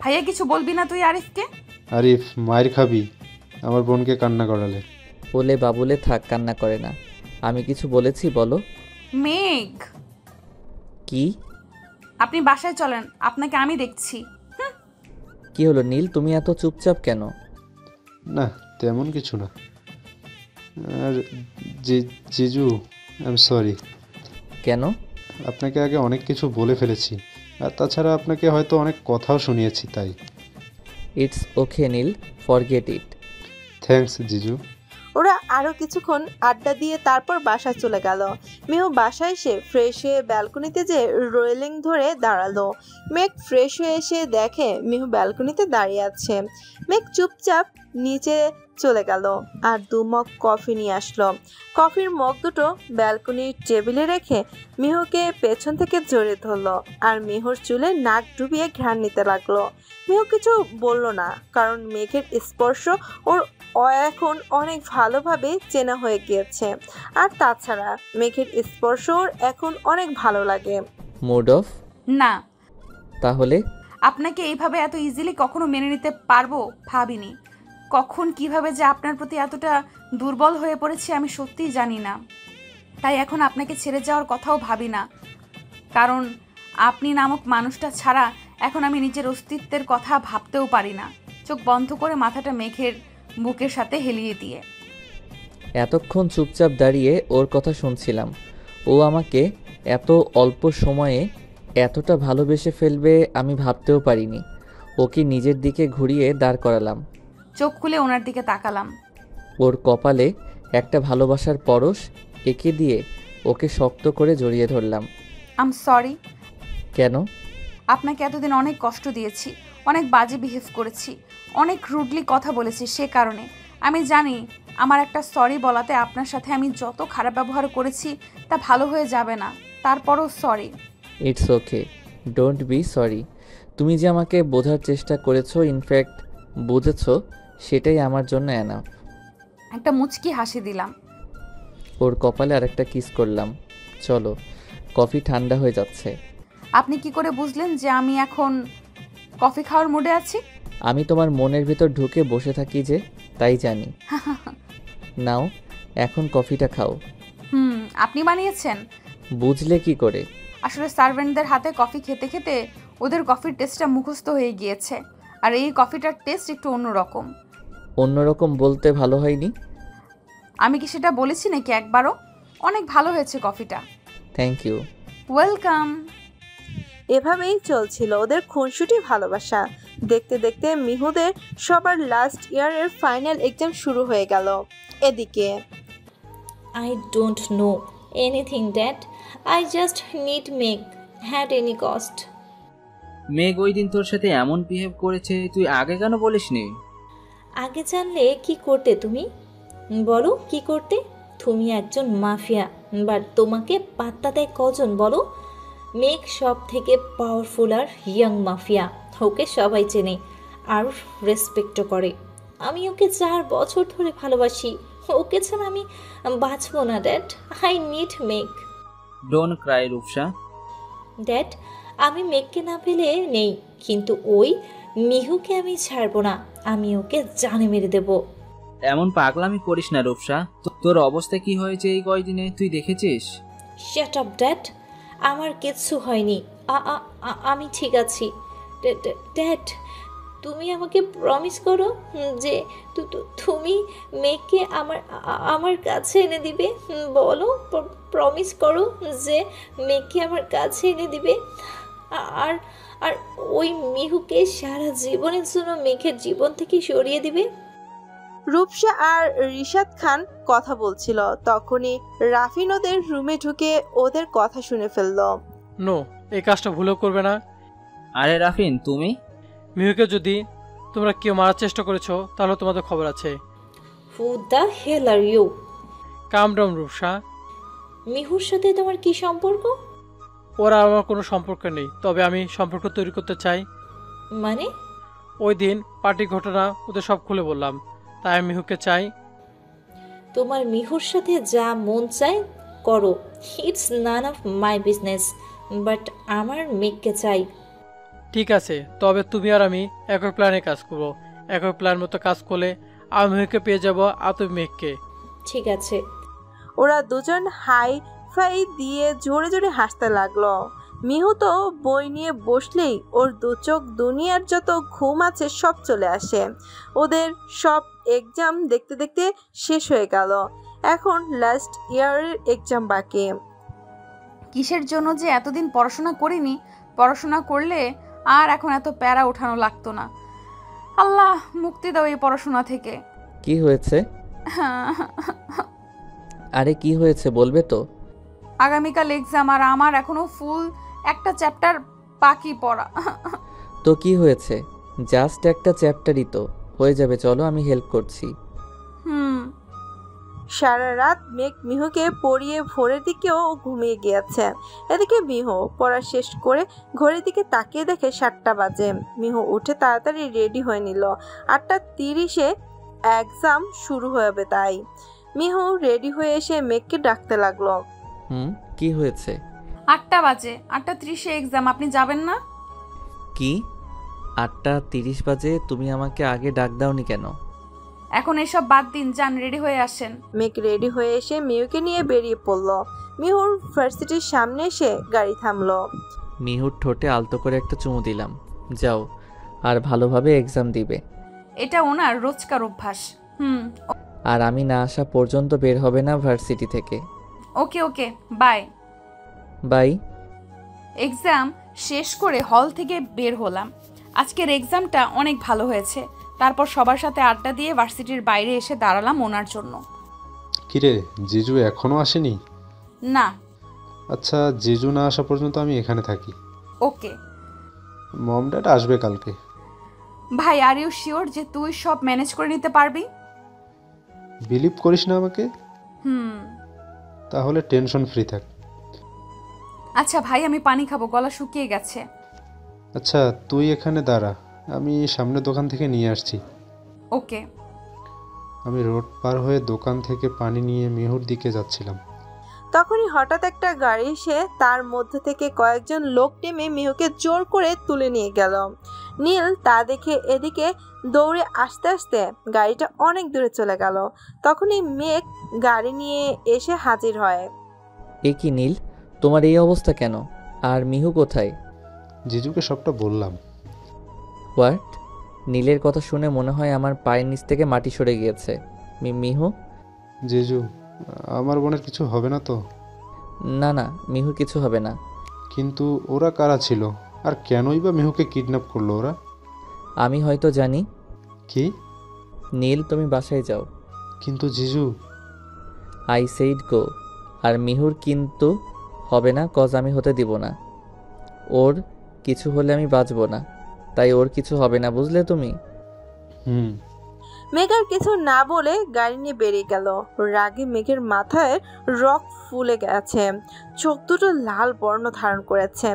ভাইয়া কিছু বলবি না তুই আরিফকে? আরিফ, মায়ের খাবি, আমার বোনকে কান্না করালে। বলে বাবুলে থাক, কান্না করে না। আমি কিছু বলেছি বলো? মেঘ, কি? আপনি বাসায় চলেন, আপনাকে আমি দেখছি। কি হলো নীল, তুমি এত চুপচাপ কেন? না তেমন কিছু না। আর জিজু, আই এম সরি। কেন? আপনাকে আগে অনেক কিছু বলে ফেলেছি, আর তাছাড়া আপনাকে হয়তো অনেক কথাও শুনিয়েছি, তাই। It's okay Neel, forget it. Thanks জিজু। ওরা আরো কিছুক্ষণ আড্ডা দিয়ে তারপর বাসায় চলে গেল। মিহু বাসায় এসে ফ্রেশ হয়ে ব্যালকনিতে যে রেলিং ধরে দাঁড়ালো। মেঘ ফ্রেশ হয়ে এসে দেখে মিহু ব্যালকনিতে দাঁড়িয়ে আছে। মেঘ চুপচাপ নিচে চলে গেল আর 2 মগ কফি নিয়ে আসলো। কফির মগ দুটো ব্যালকনির টেবিলে রেখে মিহুকে পেছন থেকে জড়িয়ে ধরলো আর মিহুর চুলে নাক ডুবিয়ে ঘ্রাণ নিতে লাগলো। মিহু কিছু বলল না, কারণ মেঘের স্পর্শ ওর এখন অনেক ভালোভাবে চেনা হয়ে গিয়েছে। আর তাছাড়া মেঘের স্পর্শ ওর এখন অনেক ভালো লাগে। Mood off? না। তাহলে? আপনাকে এইভাবে এত ইজিলি কখনো মেনে নিতে পারবো ভাবিনি। কখন কিভাবে যে আপনার প্রতি এতটা দুর্বল হয়ে পড়েছি আমি সত্যিই জানি না। তাই এখন আপনাকে ছেড়ে যাওয়ার কথাও ভাবি না, কারণ আপনি নামক মানুষটা ছাড়া এখন আমি নিজের অস্তিত্বের কথা ভাবতেও পারি না। চোখ বন্ধ করে মাথাটা মেঘের বুকের সাথে হেলিয়ে দিয়ে এতক্ষণ চুপচাপ দাঁড়িয়ে ওর কথা শুনছিলাম। ও আমাকে এত অল্প সময়ে এতটা ভালোবেসে ফেলবে আমি ভাবতেও পারিনি। ওকে নিজের দিকে ঘুরিয়ে দাঁড় করালাম। চোখ খুলে ওনার দিকে তাকালাম। ওর কপালে একটা ভালোবাসার পরশ এঁকে দিয়ে ওকে শক্ত করে জড়িয়ে ধরলাম। আম সরি। কেন? আপনাকে এতদিন অনেক কষ্ট দিয়েছি, অনেক বাজে বিহেভ করেছি, অনেক রুডলি কথা বলেছি। সে কারণে আমি জানি আমার একটা সরি বলাতে আপনার সাথে আমি যত খারাপ ব্যবহার করেছি তা ভালো হয়ে যাবে না, তারপরও sorry. It's okay, don't be sorry. তুমি যে আমাকে বোঝার চেষ্টা করেছো, ইনফ্যাক্ট বুঝেছো, সেটাই আমার জন্য এনাফ। একটা মুচকি হাসি দিলাম। ওর কপালে আরেকটা কিস করলাম। চলো, কফি ঠান্ডা হয়ে যাচ্ছে। আপনি কি করে বুঝলেন যে আমি এখন কফি খাওয়ার মুডে আছি? আমি তোমার মনের ভিতর ঢুকে বসে থাকি যে, তাই জানি। নাও এখন কফিটা খাও। আপনি বানিয়েছেন? বুঝলে কি করে? আসলে সার্ভেন্টদের হাতে কফি খেতে খেতে ওদের কফির টেস্টটা মুখস্থ হয়ে গিয়েছে, আর এই কফিটার টেস্ট একটু অন্যরকম। অন্যরকম বলতে ভালো হয়নি? আমি কি সেটা বলেছি নাকি একবারও? অনেক ভালো হয়েছে কফিটা। Thank you. ওয়েলকাম। এভাবেই চলছিল ওদের খুনসুটি ভালোবাসা। দেখতে দেখতে মিহুদের সবার লাস্ট ইয়ারের ফাইনাল এক্সাম শুরু হয়ে গেল। এদিকে I don't know anything, Dad. I just need Meg at any cost. মেঘ ওই দিন তোর সাথে এমন বিহেভ করেছে, তুই আগে কেন বলিসনি? আগে জানলে কি করতে তুমি? বলো কি করতে? তুমি একজন মাফিয়া, বাট তোমাকে পাত্তা দেয় কজন বলো? মেঘ সব থেকে পাওয়ারফুল আর ইয়াং মাফিয়া। ওকে সবাই চেনে আর রেসপেক্টও করে। আমি ওকে 4 বছর ধরে ভালোবাসি। ওকে ছাড়া আমি বাঁচবো না dad. I need Megh. Don't cry Rupsa. Dad, আমি মেঘকে না পেলে নেই, কিন্তু ওই মিহুকে আমি ছাড়বো না। আমি ওকে জানে মেরে দেব। এমন পাগলামি করিস না রূপসা। তোর অবস্থা কি হয়েছে এই কয়দিনে তুই দেখেছিস? শাট আপ ড্যাড, আমার কিচ্ছু হয়নি। আমি ঠিক আছি। ড্যাড, তুমি আমাকে প্রমিস করো যে তুমি মেয়েকে আমার কাছে এনে দিবে। বলো, প্রমিস করো যে মেয়েকে আমার কাছে এনে দিবে, আর আর ওই মিহুকে সারা জীবনের জন্য মেঘের জীবন থেকে সরিয়ে দিবে। রূপসা আর রিশাদ খান কথা বলছিল, তখনই রাফিন ওদের রুমে ঢুকে ওদের কথা শুনে ফেলল। নো, এই কাজটা ভুলও করবে না। আরে রাফিন, তুমি? মিহুকে যদি তোমরা কেউ মারার চেষ্টা করেছো তাহলে তোমাদের খবর আছে। Who the hell are you? Calm down Rupsa. মিহুর সাথে তোমার কি সম্পর্ক? ওরা আমার কোনো সম্পর্ক নেই, তবে আমি সম্পর্ক তৈরি করতে চাই। মানে? ওই দিন পার্টির ঘটনা ওদের সব খুলে বললাম, তাই আমি মিহুকে চাই। তোমার মিহুর সাথে যা মন চায় করো, it's none of my business, but আমার মেঘকে চাই। ঠিক আছে, তবে তুমি আর আমি একই প্ল্যানে কাজ করবো। একই প্ল্যান মতো কাজ করলে আমি মেঘকে পেয়ে যাবো আর তুমি মেঘকে। ঠিক আছে। ওরা দুজন হাই ফাই দিয়ে জোরে জোরে হাসতে লাগলো। মিহু তো বই নিয়ে বসলেই ওর দু চোখ দুনিয়ার যত ঘুম আছে সব চলে আসে। ওদের সব এক্সাম দেখতে দেখতে শেষ হয়ে গেল। এখন লাস্ট ইয়ারের এক্সাম বাকি। কিসের জন্য যে এতদিন পড়াশোনা করিনি, পড়াশোনা করলে আর এখন এত প্যারা ওঠানো লাগতো না। আল্লাহ মুক্তি দাও এই পড়াশোনা থেকে। কি হয়েছে? আরে কি হয়েছে বলবে তো? আগামীকাল এক্সাম আর আমার এখনো ফুল একটা চ্যাপ্টার বাকি পড়া। তো কি হয়েছে? জাস্ট একটা চ্যাপ্টারই তো, হয়ে যাবে, চলো আমি হেল্প করছি। সারা রাত মেঘ মিহুকে পড়িয়ে ভোরের দিকেও ঘুমিয়ে গিয়েছে। এদিকে মিহু পড়া শেষ করে ঘড়ির দিকে তাকিয়ে দেখে 7টা বাজে। মিহু উঠে তাড়াতাড়ি রেডি হয়ে নিল। 8:30-এ এক্সাম শুরু হবে, তাই মিহু রেডি হয়ে এসে মেঘকে ডাকতে লাগলো। কি হয়েছে? 8টা বাজে, 8:30-এ এক্সাম, আপনি যাবেন না? কি 8:30 বাজে? তুমি আমাকে আগে ডাক দাওনি কেন? এখন এসব বাদ দিন, যান রেডি হয়ে আসেন। মেঘ রেডি হয়ে এসে মিহুকে নিয়ে বেরিয়ে পড়ল। মিহুর ভার্সিটির সামনে এসে গাড়ি থামলো। মিহুর ঠোঁটে আলতো করে একটা চুমু দিলাম। যাও, আর ভালোভাবে এক্সাম দিবে। এটা ওনার রোজকার অভ্যাস। আর আমি না আসা পর্যন্ত বের হবে না ভার্সিটি থেকে। ওকে ওকে, বাই বাই। এক্সাম শেষ করে হল থেকে বের হলাম। আজকের এক্সামটা অনেক ভালো হয়েছে। তারপর সবার সাথে আড্ডা দিয়ে ভার্সিটির বাইরে এসে দাঁড়ালাম ওনার জন্য। কিরে, জিজু এখনো আসেনি? না। আচ্ছা, জিজু না আসা পর্যন্ত আমি এখানে থাকি। ওকে। মম ড্যাড আসবে কালকে। ভাই, আর ইউ শিওর যে তুই সব ম্যানেজ করে নিতে পারবি? বিলিভ করিস না আমাকে? তাহলে টেনশন ফ্রি থাক। আচ্ছা ভাই, আমি পানি খাবো, গলা শুকিয়ে গেছে। আচ্ছা, তুই এখানে দাঁড়া, আমি সামনে দোকান থেকে নিয়ে আসছি। ওকে। আমি রোড পার হয়ে দোকান থেকে পানি নিয়ে মিহুর দিকে যাচ্ছিলাম। তখনই হঠাৎ একটা গাড়ি এসে তার মধ্যে থেকে কয়েকজন লোক নেমে মিহুকে জোর করে তুলে নিয়ে গেল। নীল তা দেখে এদিকে দৌড়ে আসতে আসতে গাড়িটা অনেক দূরে চলে গেল। তখনই মেঘ গাড়ি নিয়ে এসে হাজির হয়। এ কি নীল, তোমার এই অবস্থা কেন? আর মিহু কোথায়? জিজুকে সবটা বললাম। হোয়াট? নীলের কথা শুনে মনে হয় আমার পায়ের নিচ থেকে মাটি সরে গিয়েছে। মিহু? জিজু, আমার বোনের কিছু হবে না তো? না না, মিহুর কিছু হবে না। কিন্তু ওরা কারা ছিল, আর কেনই বা মিহুকে কিডন্যাপ করলো ওরা? আমি হয়তো জানি। কি? নীল, তুমি বাসায় যাও। কিন্তু জিজু। আই সেইড গো। আর মিহুর কিন্তু হবে না, কজ আমি হতে দিব না। ওর কিছু হলে আমি বাঁচব না, তাই ওর কিছু হবে না, বুঝলে তুমি? মেঘার কিছু না বলে গাড়ি নিয়ে বেরিয়ে গেল। রাগে মেঘের মাথায় রক ফুলে গেছে, চোখ দুটো লাল বর্ণ ধারণ করেছে।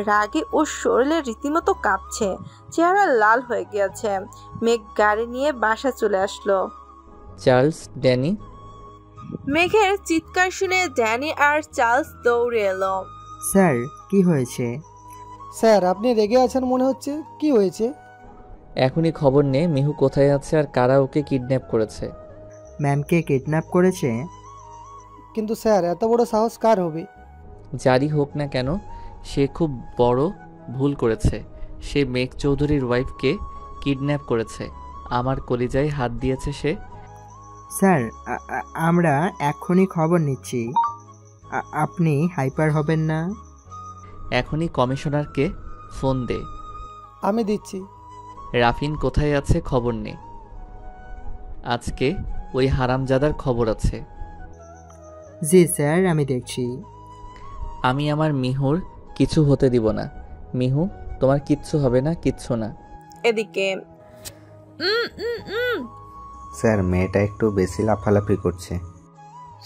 রাগে ওর শরীরে রীতিমতো কাঁপছে, চেহারা লাল হয়ে গিয়েছে। মেঘ গাড়ি নিয়ে বাসা চলে আসলো। Charles, Danny. মেঘের চিৎকার শুনে ড্যানি আর চার্লস দৌড়ে এলো। স্যার, কি হয়েছে? স্যার, আপনি রেগে আছেন মনে হচ্ছে, কি হয়েছে? এখনই খবর নে মিহু কোথায় আছে আর কারা ওকে কিডন্যাপ করেছে। ম্যামকে কিডন্যাপ করেছে? কিন্তু স্যার, এত বড় সাহস কার হবে? যারই হোক না কেন, সে খুব বড় ভুল করেছে। সে মেঘ চৌধুরীর ওয়াইফকে কিডন্যাপ করেছে। আমার কলিজায় হাত দিয়েছে সে। স্যার, আমরা এখনই খবর নিচ্ছি, আপনি হাইপার হবেন না। এখনই কমিশনারকে ফোন দে। আমি দিচ্ছি। রাফিন কোথায় আছে খবর নে। আজকে ওই হারামজাদার খবর আছে। জি স্যার, আমি দেখছি। আমি আমার মিহুর কিছু হতে দিব না। মিহু, তোমার কিচ্ছু হবে না, কিচ্ছু না। এদিকে স্যার মেয়েটা একটু বেশি লাফালাফি করছে।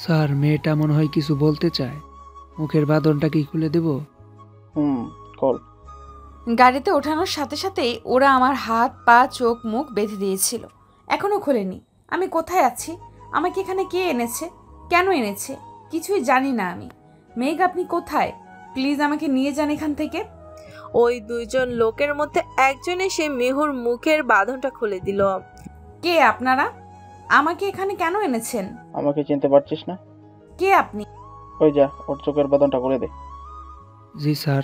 স্যার মেয়েটা মনে হয় কিছু বলতে চায়, মুখের বাঁধনটা কি খুলে দেব? কল। গাড়িতে ওঠানোর সাথে সাথেই ওরা আমার হাত পা চোখ মুখ বেঁধে দিয়েছিল, এখনো খোলেনি। আমি কোথায় আছি, আমাকে এখানে কে এনেছে, কেন এনেছে, কিছুই জানি না আমি। মেঘ আপনি কোথায়? প্লিজ আমাকে নিয়ে যান এখান থেকে। ওই দুইজন লোকের মধ্যে একজন এসে মিহুর মুখের বাঁধনটা খুলে দিল। কে আপনারা? আমাকে এখানে কেন এনেছেন? আমাকে চিনতে পারছিস না? কে আপনি? ওই যা, ওর চোখের বাঁধনটা খুলে দে। জি স্যার।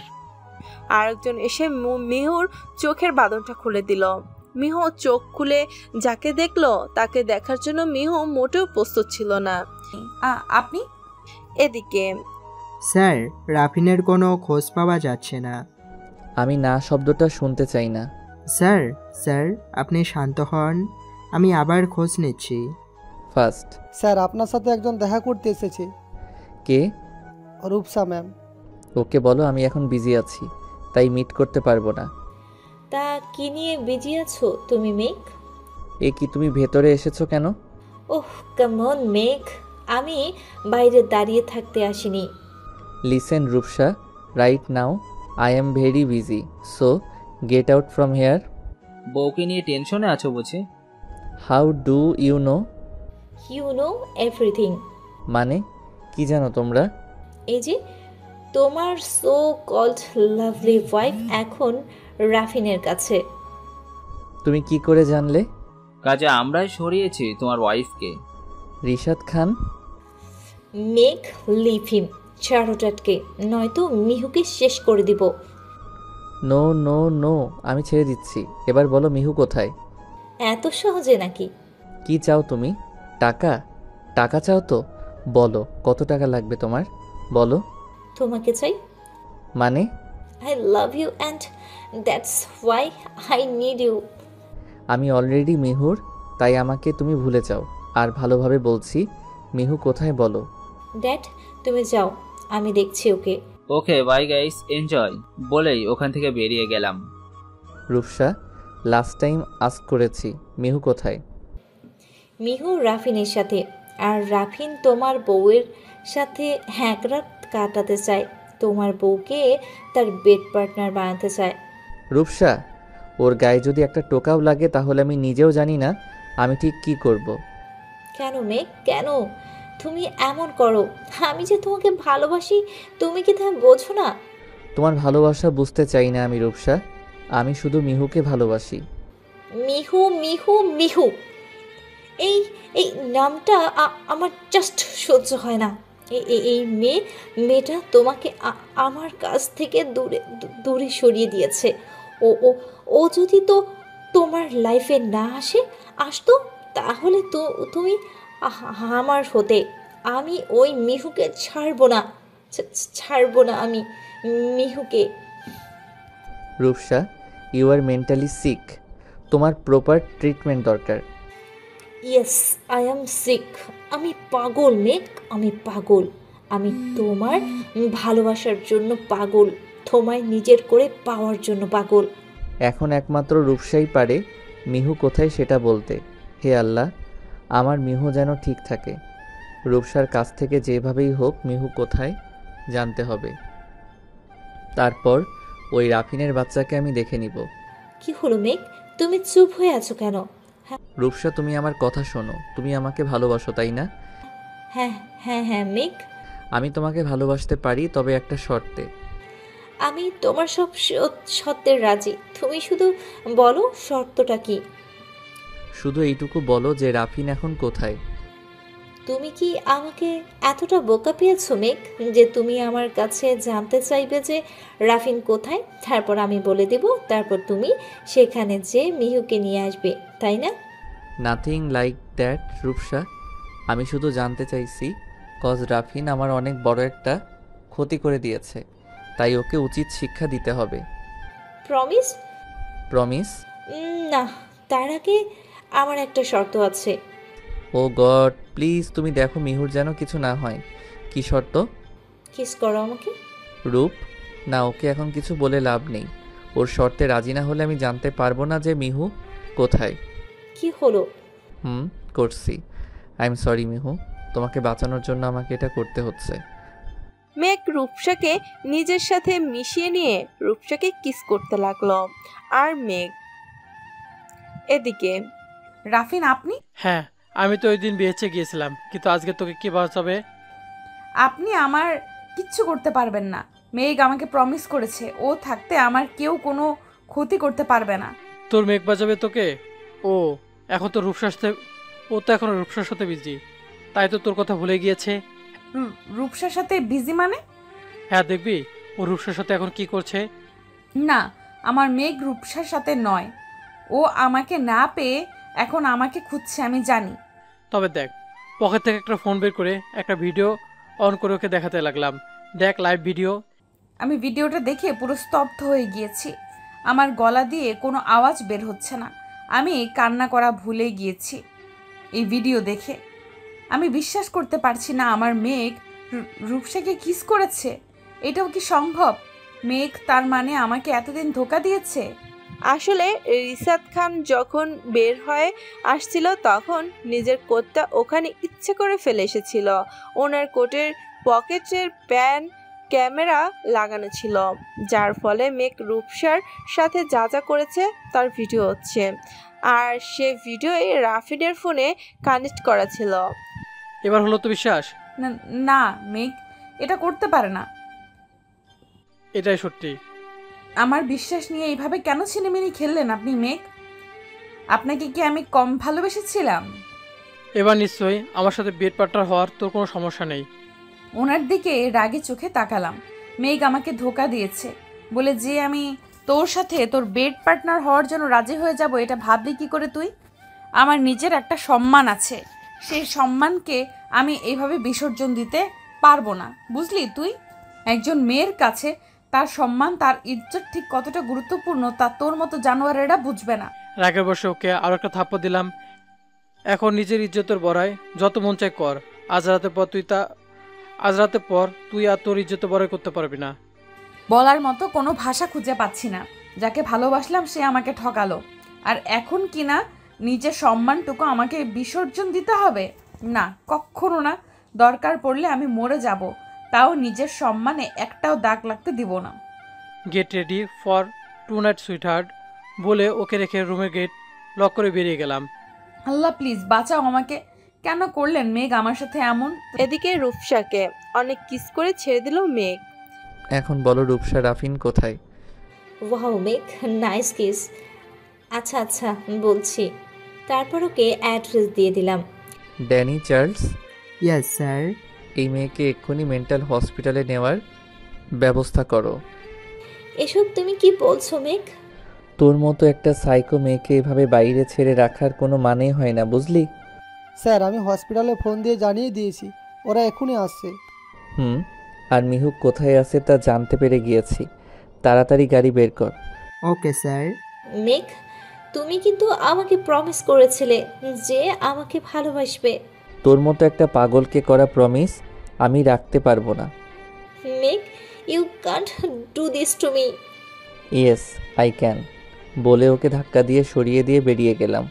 আরেকজন এসে মিহুর চোখের বাঁধনটা খুলে দিল। মিহু চোখ খুলে যাকে দেখলো তাকে দেখার জন্য মিহু মোটেও প্রস্তুত ছিল না। আপনি? এদিকে স্যার রাফিনের কোনো খোঁজ পাওয়া যাচ্ছে না। আমি না শব্দটা শুনতে চাই না। স্যার স্যার আপনি শান্ত হন, আমি আবার খোঁজ নিচ্ছি। ফার্স্ট স্যার আপনার সাথে একজন দেখা করতে এসেছে। কে? রূপসা ম্যাম। ওকে বলো আমি এখন বিজি আছি, তাই মিট করতে পারবো না। তা কি নিয়ে বিজি আছো তুমি মেঘ? এ কি তুমি ভেতরে এসেছো কেন? ওহ কাম অন মেঘ, আমি বাইরে দাঁড়িয়ে থাকতে আসিনি। Listen Rupsa, right now I am very busy, so get out from here. বউকে নিয়ে টেনশনে আছো বুঝি? How do you know? You know everything. মানে কি জানো তোমরা? এই যে তোমার সো কল্ড লাভলি ওয়াইফ এখন রাফিনের কাছে। তুমি কি করে জানলে? কাজে আমরাই সরিয়েছি তোমার ওয়াইফকে। রিশাদ খান। মেক লিভ হিম, চারোটাটকে, নয়তো মিহুকে শেষ করে দিব। নো নো নো, আমি ছেড়ে দিচ্ছি। এবার বলো মিহু কোথায়? এত সহজে নাকি? কি চাও তুমি? টাকা? টাকা চাও তো বলো, কত টাকা লাগবে তোমার বলো। তোমাকে চাই। মানে? I love you and that's why I need you. আমি অলরেডি মিহুর, তাই আমাকে তুমি ভুলে যাও। আর ভালোভাবে বলছি, মিহু কোথায় বলো। ড্যাড তুমি যাও, আমি দেখছি ওকে। ওকে বাই গাইস, এনজয় বলেই ওখান থেকে বেরিয়ে গেলাম। রূপসা, লাস্ট টাইম আস্ক করেছি, মিহু কোথায়? মিহু রাফিনের সাথে, আর রাফিন তোমার বউয়ের সাথে এক রাত কাটাতে চায়, তোমার বউকে তার বেড পার্টনার বানাতে চায়। রূপসা, ওর গায়ে যদি একটা টোকাও লাগে তাহলে আমি নিজেও জানি না আমি ঠিক কি করব। কেন মেঘ, কেন তুমি এমন করো? আমি যে তোমাকে ভালোবাসি, তুমি কি তা বোঝো না? তোমার ভালোবাসা বুঝতে চাই না আমি রূপসা, আমি শুধু মিহুকে ভালোবাসি। মিহু মিহু মিহু, এই এই নামটা আমার জাস্ট সহ্য হয় না। এই মেয়েটা তোমাকে আমার কাছ থেকে দূরে দূরে সরিয়ে দিয়েছে। ও ও ও যদি তো তোমার লাইফে না আসতো তাহলে তো তুমি আমার হতে। আমি ওই মিহুকে ছাড়বো না, ছাড়বো না আমি মিহুকে। Rupsa, you are mentally sick, তোমার প্রপার ট্রিটমেন্ট দরকার। ইয়েস আই অ্যাম সিক, আমি পাগল মেঘ, আমি পাগল। আমি তোমার ভালোবাসার জন্য পাগল, তোমায় নিজের করে পাওয়ার জন্য পাগল। এখন একমাত্র রূপসাই পারে মিহু কোথায় সেটা বলতে। হে আল্লাহ, আমার মিহু যেন ঠিক থাকে। রূপসার কাছ থেকে যেভাবেই হোক মিহু কোথায় জানতে হবে, তারপর ওই রাফিনের বাচ্চাকে আমি দেখে নিব। কি হলো মেঘ, তুমি চুপ হয়ে আছো কেন? রূপসা, তুমি আমার কথা শোনো, তুমি আমাকে ভালোবাসো তাই না? হ্যাঁ হ্যাঁ হ্যাঁ মেঘ, আমি তোমাকে ভালোবাসতে পারি, তবে একটা শর্তে। আমি তোমার সব সত্যের রাজি, তুমি শুধু বলো শর্তটা কি। শুধু এইটুকু বলো যে রাফিন এখন কোথায়। তুমি কি আমাকে এতটা বোকা পেয়েছো মেঘ যে তুমি আমার কাছে জানতে চাইবে যে রাফিন কোথায়, তারপর আমি বলে দেব, তারপর তুমি সেখানে যে মিহুকে নিয়ে আসবে, তাই না? নাথিং লাইক দ্যাট রূপসা, আমি শুধু জানতে চাইছি কজ রাফিন আমার অনেক বড় একটা ক্ষতি করে দিয়েছে, তাই ওকে উচিত শিক্ষা দিতে হবে। প্রমিস? প্রমিস? না, তার আগে আমার একটা শর্ত আছে। ও গড, প্লিজ তুমি দেখো মিহুর যেন কিছু না হয়। কি শর্ত? কিস করো আমাকে। রূপ, না ওকে এখন কিছু বলে লাভ নেই, ওর শর্তে রাজি না হলে আমি জানতে পারবো না যে মিহু কোথায়। কি হলো? করছি। আই এম সরি মিহু, তোমাকে বাঁচানোর জন্য আমাকে এটা করতে হচ্ছে। মেঘ রূপসাকে নিজের সাথে মিশিয়ে নিয়ে রূপসাকে কিস করতে লাগলো। আর মেঘ এদিকে, রাফিন আপনি? হ্যাঁ, আমি তো ওই দিন বেঁচে গিয়েছিলাম, কিন্তু আজকে তোকে কি বাঁচাবে? আপনি আমার কিচ্ছু করতে পারবেন না। মেঘ আমাকে প্রমিস করেছে ও থাকতে আমার কেউ কোনো ক্ষতি করতে পারবে না। তোর মেঘ বাঁচাবে তোকে? ও এখন তো এখন রূপসার সাথে বিজি, তাই তো তোর কথা ভুলে গিয়েছে। রূপসার সাথে বিজি মানে? হ্যাঁ, দেখবি ও রূপসার সাথে এখন কি করছে। না, আমার মেঘ রূপসার সাথে নয়। ও আমাকে না পেয়ে এখন আমাকে খুঁজছে, আমি জানি। তবে দেখ, পকেট থেকে একটা ফোন বের করে একটা ভিডিও অন করে ওকে দেখাতে লাগলাম। দেখ লাইভ ভিডিও। আমি ভিডিওটা দেখে পুরো স্তব্ধ হয়ে গিয়েছি। আমার গলা দিয়ে কোনো আওয়াজ বের হচ্ছে না। আমি কান্না করা ভুলে গিয়েছি এই ভিডিও দেখে। আমি বিশ্বাস করতে পারছি না আমার মেঘ রূপসাকে কিস করেছে। এটাও কি সম্ভব? মেঘ তার মানে আমাকে এতদিন ধোঁকা দিয়েছে। আসলে রিসাত খান যখন বের হয়ে আসছিল তখন নিজের কোটটা ওখানে ইচ্ছে করে ফেলে এসেছিল। ওনার কোটের পকেটের প্যান ক্যামেরা লাগানো ছিল, যার ফলে মেঘ রূপসার সাথে যা যা করেছে তার ভিডিও হচ্ছে। আর সে ভিডিওই রাফিনের ফোনে কানেক্ট করা ছিল। এবার হলো তো বিশ্বাস? না, মেঘ এটা করতে পারে না। এটাই সত্যি। আমার বিশ্বাস নিয়ে এইভাবে কেন ছিনিমিনি খেললেন আপনি মেঘ? আপনাকে কি আমি কম ভালোবেসেছিলাম? এবার নিশ্চয়ই আমার সাথে বেড পার্টনার হওয়ার তোর কোনো সমস্যা নেই। ওনার দিকে রাগে চোখে তাকালাম। মেঘ আমাকে ধোঁকা দিয়েছে বলে যে আমি তোর সাথে তোর বেড পার্টনার হওয়ার জন্য রাজি হয়ে যাব, এটা ভাবলি কি করে তুই? আমার নিজের একটা সম্মান আছে, সেই সম্মানকে আমি এইভাবে বিসর্জন দিতে পারবো না, বুঝলি তুই? একজন মেয়ের কাছে তার সম্মান, তার ইজ্জত ঠিক কতটা গুরুত্বপূর্ণ তা তোর মতো জানোয়ারেরা বুঝবে না। রাগের বসে ওকে আরো একটা থাপ্পড় দিলাম। এখন নিজের ইজ্জতের বড়াই যত মন চাই কর। আজ রাতের পর তুই আর তোর ইজ্জতের বড়াই করতে পারবি না। বলার মতো কোনো ভাষা খুঁজে পাচ্ছি না। যাকে ভালোবাসলাম সে আমাকে ঠকালো, আর এখন কি না নিজের সম্মানটুকু আমাকে বিসর্জন দিতে হবে? না, কখনো না। দরকার পড়লে আমি মরে যাব, তাও নিজের সম্মানে একটাও দাগ লাগতে দিব না। Get ready for tonight sweetheart বলে ওকে রেখে রুমের গেট লক করে বেরিয়ে গেলাম। আল্লাহ প্লিজ বাঁচাও আমাকে। কেন করলেন মেঘ আমার সাথে এমন? এদিকে রূপসাকে অনেক কিস করে ছেড়ে দিল মেঘ। এখন বলো রূপসা রাফিন কোথায়? ওয়াও মেঘ, নাইস কিস। আচ্ছা আচ্ছা বলছি। তারপর ওকে অ্যাড্রেস দিয়ে দিলাম। Danny Charles? Yes sir. এই মেয়েকে এক্ষুনি মেন্টাল হসপিটালে নেওয়ার ব্যবস্থা করো। এসব তুমি কি বলছো মেঘ? তোর মতো একটা সাইকো মেয়েকে এভাবে বাইরে ছেড়ে রাখার কোনো মানেই হয় না, বুঝলি? স্যার, আমি হসপিটালে ফোন দিয়ে জানিয়ে দিয়েছি, ওরা এখনই আসছে। আর মিহু কোথায় আছে তা জানতে পেরে গিয়েছি। তাড়াতাড়ি গাড়ি বের কর। Okay sir. মেঘ, তুমি কিন্তু আমাকে প্রমিস করেছিলে যে আমাকে ভালোবাসবে। তোর মতো একটা পাগলকে করা প্রমিস আমি রাখতে পারবো না। Megh, you can't do this to me. Yes I can বলে ওকে ধাক্কা দিয়ে সরিয়ে দিয়ে বেরিয়ে গেলাম।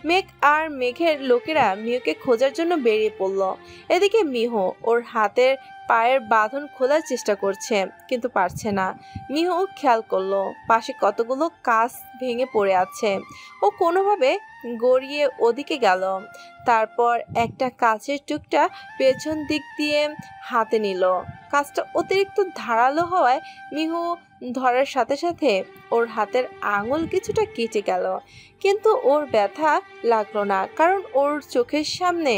মেঘ আর মেঘের লোকেরা মিহুকে খোঁজার জন্য বেরিয়ে পড়ল। এদিকে মিহু ওর হাতের পায়ের বাঁধন খোলার চেষ্টা করছে, কিন্তু পারছে না। মিহু খেয়াল করলো পাশে কতগুলো কাঁচ ভেঙে পড়ে আছে। ও কোনোভাবে গড়িয়ে ওদিকে গেল। তারপর একটা কাঁচের টুকটা পেছন দিক দিয়ে হাতে নিল। কাঁচটা অতিরিক্ত ধারালো হওয়ায় মিহু ধরার সাথে সাথে ওর হাতের আঙুল কিছুটা কেটে গেল, কিন্তু ওর ব্যথা লাগলো না, কারণ ওর চোখের সামনে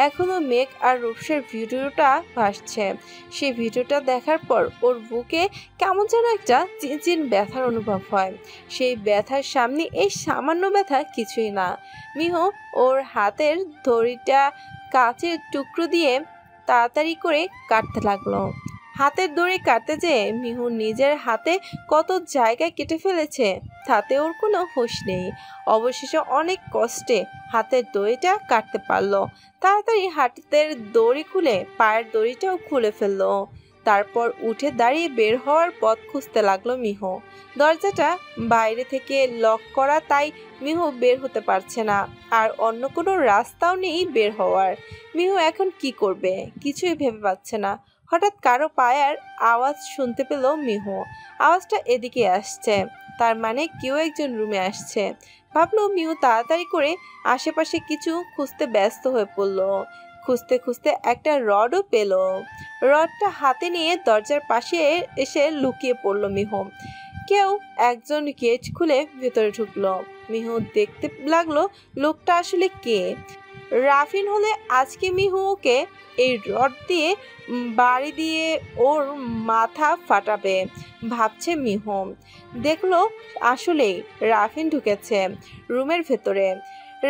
এখনো মেঘ আর রূপসার ভিডিওটা ভাসছে। সেই ভিডিওটা দেখার পর ওর বুকে কেমন যেন একটা চিনচিন ব্যথার অনুভব হয়। সেই ব্যথার সামনে এই সামান্য ব্যথা কিছুই না। মিহু ওর হাতের দড়িটা কাচের টুকরো দিয়ে তাড়াতাড়ি করে কাটতে লাগলো। হাতের দড়ি কাটতে যেয়ে মিহু নিজের হাতে কত জায়গায় কেটে ফেলেছে, তাতে ওর কোনো হুঁশ নেই। অবশেষে অনেক কষ্টে হাতের দড়িটা কাটতে পারলো। তাড়াতাড়ি হাতের দড়ি খুলে পায়ের দড়িটাও খুলে ফেললো। তারপর উঠে দাঁড়িয়ে বের হওয়ার পথ খুঁজতে লাগলো মিহু। দরজাটা বাইরে থেকে লক করা, তাই মিহু বের হতে পারছে না, আর অন্য কোনো রাস্তাও নেই বের হওয়ার। মিহু এখন কি করবে কিছুই ভেবে পাচ্ছে না। হঠাৎ কারো পায়ের আওয়াজ শুনতে পেল মিহু। আওয়াজটা এদিকে আসছে, তার মানে কেউ একজন রুমে আসছে। ভাবলো মিহু তাড়াতাড়ি করে আশেপাশে কিছু খুঁজতে ব্যস্ত হয়ে পড়লো। খুঁজতে খুঁজতে একটা রডও পেল। রডটা হাতে নিয়ে দরজার পাশে এসে লুকিয়ে পড়লো মিহু। কেউ একজন গেট খুলে ভেতরে ঢুকলো। মিহু দেখতে লাগলো লোকটা আসলে কে। রাফিন হলে আজকে মিহুকে এই রড দিয়ে বাড়ি দিয়ে ওর মাথা ফাটাবে ভাবছে মিহু। দেখলো আসলেই রাফিন ঢুকেছে রুমের ভেতরে।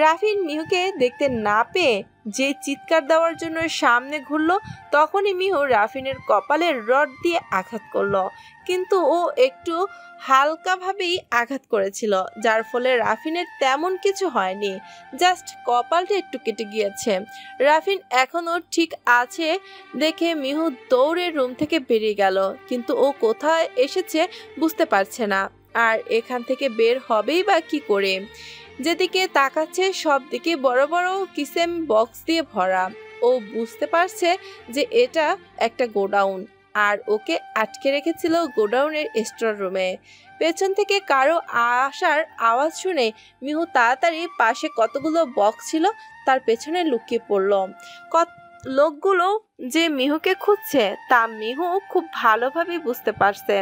রাফিন মিহুকে দেখতে না পেয়ে যে চিৎকার দেওয়ার জন্য সামনে ঘুরলো, তখনই মিহু রাফিনের কপালে রড দিয়ে আঘাত করলো, কিন্তু ও একটু হালকাভাবেই আঘাত করেছিল, যার ফলে রাফিনের তেমন কিছু হয়নি, জাস্ট কপালটা একটু কেটে গিয়েছে। রাফিন এখনও ঠিক আছে দেখে মিহু দৌড়ে রুম থেকে বেরিয়ে গেল, কিন্তু ও কোথায় এসেছে বুঝতে পারছে না, আর এখান থেকে বের হবেই বা কি করে। যেদিকে তাকাচ্ছে সব দিকে বড় বড় কিসেম বক্স দিয়ে ভরা। ও বুঝতে পারছে যে এটা একটা গোডাউন, আর ওকে আটকে রেখেছিল গোডাউনের স্টোর রুমে। পেছন থেকে কারো আসার আওয়াজ শুনে মিহু তাড়াতাড়ি পাশে কতগুলো বক্স ছিল তার পেছনে লুকিয়ে পড়ল। লোকগুলো যে মিহুকে খুঁজছে তা মিহু খুব ভালোভাবে বুঝতে পারছে।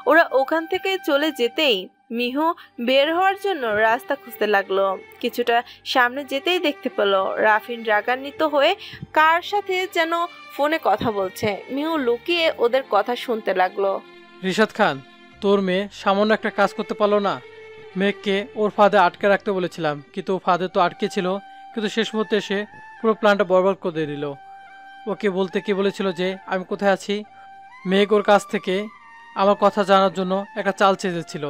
ওরা ওখান থেকে চলে যেতেই মিহু বের হওয়ার জন্য রাস্তা খুঁজতে লাগলো। কিছুটা সামনে যেতেই দেখতে পেল রাফিন রাগান্বিত হয়ে কার সাথে যেন ফোনে কথা বলছে। মিহু লুকিয়ে ওদের কথা শুনতে লাগলো। রিশাদ খান, তোর মেয়ে সামান্য একটা কাজ করতে পারলো না? মেয়েকে ওর ফাঁদে আটকে রাখতে বলেছিলাম, কিন্তু ও ফাঁদে তো আটকে ছিল, কিন্তু শেষ মুহূর্তে এসে পুরো প্ল্যানটা বরবাদ করে দিল। ওকে বলতে কি বলেছিল যে আমি কোথায় আছি। মেঘ ওর কাছ থেকে আমার কথা জানার জন্য একটা চাল চেয়েছিল।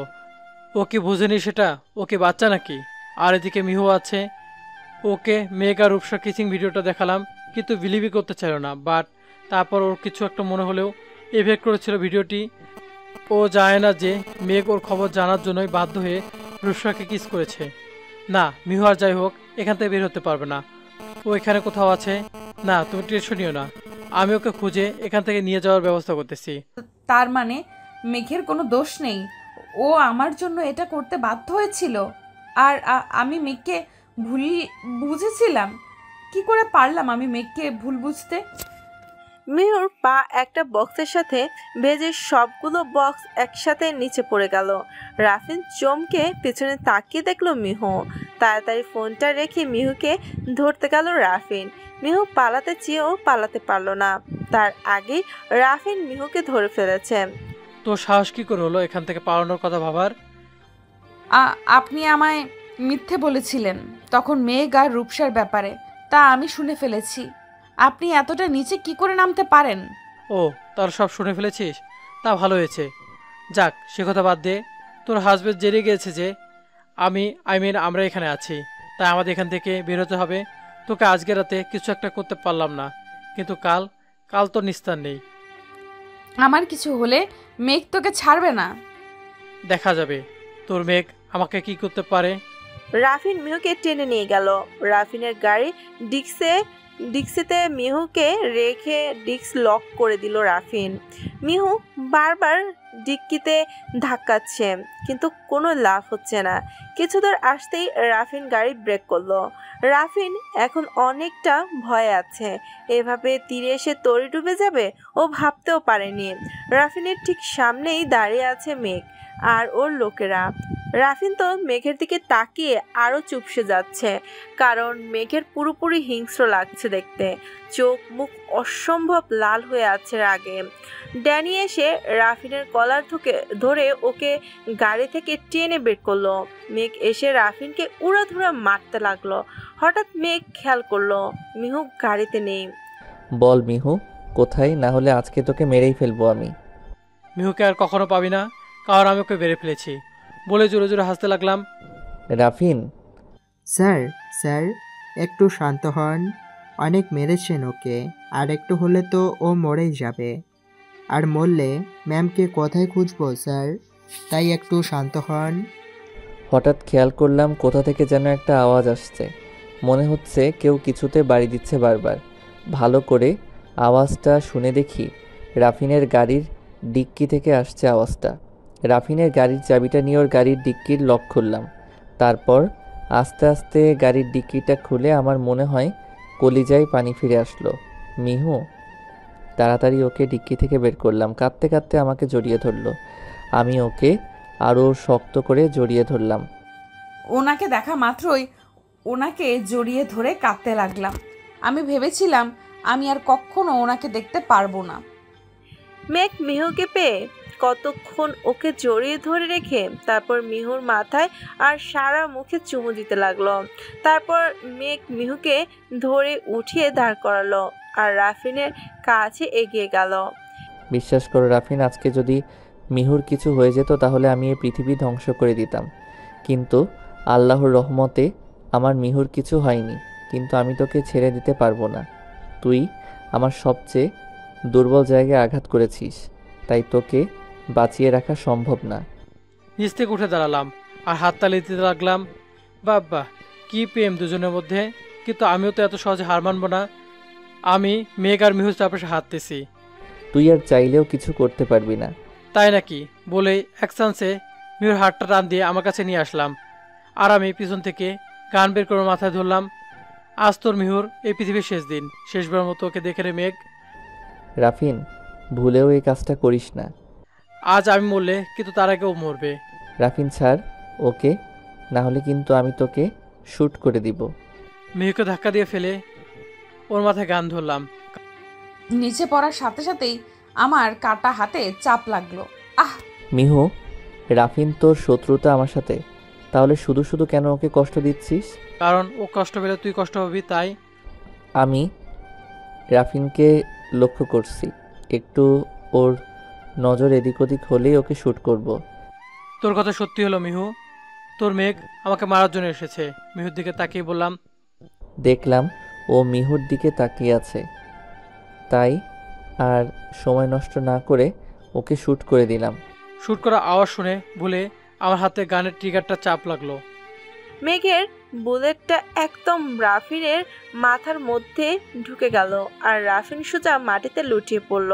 ও কি বুঝেনি সেটা? ওকে বাচ্চা নাকি? আর এদিকে মিহু আছে। ওকে মেঘ আর রূপসা কিসিং ভিডিওটা দেখালাম, কিন্তু বিলিভই করতে চাইল না। বাট তারপর ওর কিছু একটা মনে হলেও এভেক্ট করেছিল ভিডিওটি। ও জানে না যে মেঘ ওর খবর জানার জন্যই বাধ্য হয়ে রূপসাকে কিস করেছে। না, মিহু আর যাই হোক এখান থেকে বের হতে পারবে না। ও এখানে কোথাও আছে। না, তুমি টেনশন নিও না, আমি ওকে খুঁজে এখান থেকে নিয়ে যাওয়ার ব্যবস্থা করতেছি। তার মানে মেঘের কোনো দোষ নেই, ও আমার জন্য এটা করতে বাধ্য হয়েছিল, আর আমি মেঘকে ভুল বুঝেছিলাম। কি করে পারলাম আমি মেঘকে ভুল বুঝতে? মিহুর পা একটা বক্সের সাথে ভেজে সবগুলো বক্স একসাথে নিচে পড়ে গেল। রাফিন চমকে পেছনে তাকিয়ে দেখলো মিহু। তাড়াতাড়ি ফোনটা রেখে মিহুকে ধরতে গেল রাফিন। মিহু পালাতে চেয়েও পালাতে পারলো না, তার আগেই রাফিন মিহুকে ধরে ফেলেছে। তো সাহস কি করে হলো এখান থেকে পালানোর কথা ভাবার? আপনি আমায় মিথ্যে বলেছিলেন তখন মেঘ আর রূপসার ব্যাপারে, তা আমি শুনে ফেলেছি। আপনি এতটা নিচে কি করে নামতে পারেন? ও, তার সব শুনে ফেলেছিস? তা ভালো হয়েছে। যাক, সে কথা বাদ দে। তোর হাজবেন্ড জেনে গিয়েছে যে আমরা এখানে আছি, তাই আমাদের এখান থেকে বেরোতে হবে। তোকে আজকে রাতে কিছু একটা করতে পারলাম না, কিন্তু কাল তো নিস্তার নেই। আমার কিছু হলে মেঘ তোকে ছাড়বে না। দেখা যাবে তোর মেঘ আমাকে কি করতে পারে। রাফিন মিহুকে টেনে নিয়ে গেল। রাফিনের গাড়ি ডিক্সিতে মিহুকে রেখে ডিক্স লক করে দিল রাফিন। মিহু বারবার ডিক্কিতে ধাক্কাচ্ছে, কিন্তু কোনো লাভ হচ্ছে না। কিছু দূর আসতেই রাফিন গাড়ি ব্রেক করলো। রাফিন এখন অনেকটা ভয়ে আছে, এভাবে তীরে এসে তরি ডুবে যাবে ও ভাবতেও পারেনি। রাফিনের ঠিক সামনেই দাঁড়িয়ে আছে মেঘ আর ওর লোকেরা। রাফিন তো মেঘের দিকে তাকিয়ে আরো চুপসে যাচ্ছে, কারণ মেঘের পুরোপুরি হিংস্র লাগছে দেখতে। চোখ মুখ অসম্ভব লাল হয়ে আছে রাগে। ড্যানি এসে রাফিনের কলার ধরে ওকে গাড়ি থেকে টেনে বের করলো। মেঘ এসে রাফিনকে উড়াধুরা মারতে লাগলো। হঠাৎ মেঘ খেয়াল করলো মিহু গাড়িতে নেই। বল মিহু কোথায়, না হলে আজকে তোকে মেরেই ফেলবো আমি। মিহুকে আর কখনো পাবি না, কারণ আমি ওকে বেড়ে ফেলেছি বলে জোরে জোরে হাসতে লাগলাম। রাফিন। স্যার একটু শান্ত হন। অনেক মেরেছেন ওকে, আর একটু হলে তো ও মরেই যাবে। আর মরলে ম্যামকে কোথায় খুঁজবো স্যার? তাই একটু শান্ত হন। হঠাৎ খেয়াল করলাম কোথা থেকে যেন একটা আওয়াজ আসছে। মনে হচ্ছে কেউ কিছুতে বাড়ি দিচ্ছে বারবার। ভালো করে আওয়াজটা শুনে দেখি রাফিনের গাড়ির ডিক্কি থেকে আসছে আওয়াজটা। রাফিনের গাড়ির চাবিটা নিয়ে ওর গাড়ির ডিক্কির লক খুললাম। তারপর আস্তে আস্তে গাড়ির ডিক্কিটা খুলে আমার মনে হয় কলিজায় পানি ফিরে আসলো। মিহু, তাড়াতাড়ি ওকে ডিক্কি থেকে বের করলাম। কাঁদতে কাঁদতে আমাকে জড়িয়ে ধরলো। আমি ওকে আরও শক্ত করে জড়িয়ে ধরলাম। ওনাকে দেখা মাত্রই ওনাকে জড়িয়ে ধরে কাঁদতে লাগলাম। আমি ভেবেছিলাম আমি আর কখনো ওনাকে দেখতে পারবো না। মেঘ মিহুকে পেয়ে কতক্ষণ ওকে জড়িয়ে ধরে রেখে তারপর মিহুর মাথায় আর সারা মুখে চুমু দিতে লাগলো। তারপর মেঘ মিহুকে ধরে উঠিয়ে দাঁড় করালো আর রাফিনের কাছে এগিয়ে গেল। বিশ্বাস করো রাফিন, আজকে যদি মিহুর কিছু হয়ে যেত তাহলে আমি এই পৃথিবী ধ্বংস করে দিতাম। কিন্তু আল্লাহর রহমতে আমার মিহুর কিছু হয়নি। কিন্তু আমি তোকে ছেড়ে দিতে পারবো না। তুই আমার সবচেয়ে দুর্বল জায়গায় আঘাত করেছিস, তাই তোকে বাঁচিয়ে রাখা সম্ভব না। নিচ থেকে উঠে দাঁড়ালাম আর হাততালি দিতে লাগলাম। বাবা, কি প্রেম দুজনের মধ্যে! কিন্তু আমিও তো এত সহজে হার মানব না। আমি মেঘ আর মিহুর চারপাশে হাঁটতেছি। তুই আর চাইলেও কিছু করতে পারবি না। তাই নাকি? বলেই এক চান্সে মিহুর হাতটা টান দিয়ে আমার কাছে নিয়ে আসলাম আর আমি পিছন থেকে গান বের করে মাথায় ধরলাম। আজ তোর মিহুর এই পৃথিবীর শেষ দিন। শেষবার মতো ওকে দেখে রে মেঘ। রাফিন, ভুলেও এই কাজটা করিস না। আজ আমি মরলে কিন্তু তার আগে ও মরবে। রাফিন ছাড় ওকে, না হলে কিন্তু আমি তোকে শ্যুট করে দিব। মিহুকে ধাক্কা দিয়ে ফেলে ওর মাথায় গান ধরলাম। নিচে পড়ার সাথে সাথেই আমার কাটা হাতে চাপ লাগলো। আহ! মিহু, রাফিন তোর শত্রুতা আমার সাথে, তাহলে শুধু শুধু কেন ওকে কষ্ট দিচ্ছিস? কারণ ও কষ্ট পেলে তুই কষ্ট পাবি, তাই। আমি রাফিনকে লক্ষ্য করছি, একটু ওর নজর এদিক ওদিক হলেই ওকে শ্যুট করব। তোর কথা সত্যি হলো মিহু। তোর মেঘ আমাকে মারার জন্য এসেছে। মিহুর দিকে তাকিয়ে বললাম। দেখলাম ও মিহুর দিকে তাকিয়ে আছে, তাই আর সময় নষ্ট না করে ওকে শ্যুট করে দিলাম। শ্যুট করা আওয়াজ শুনে ভুলে আমার হাতে গানের ট্রিগারটা চাপ লাগলো। মেঘের বুলেটটা একদম রাফিনের মাথার মধ্যে ঢুকে গেল আর রাফিন সোজা মাটিতে লুটিয়ে পড়ল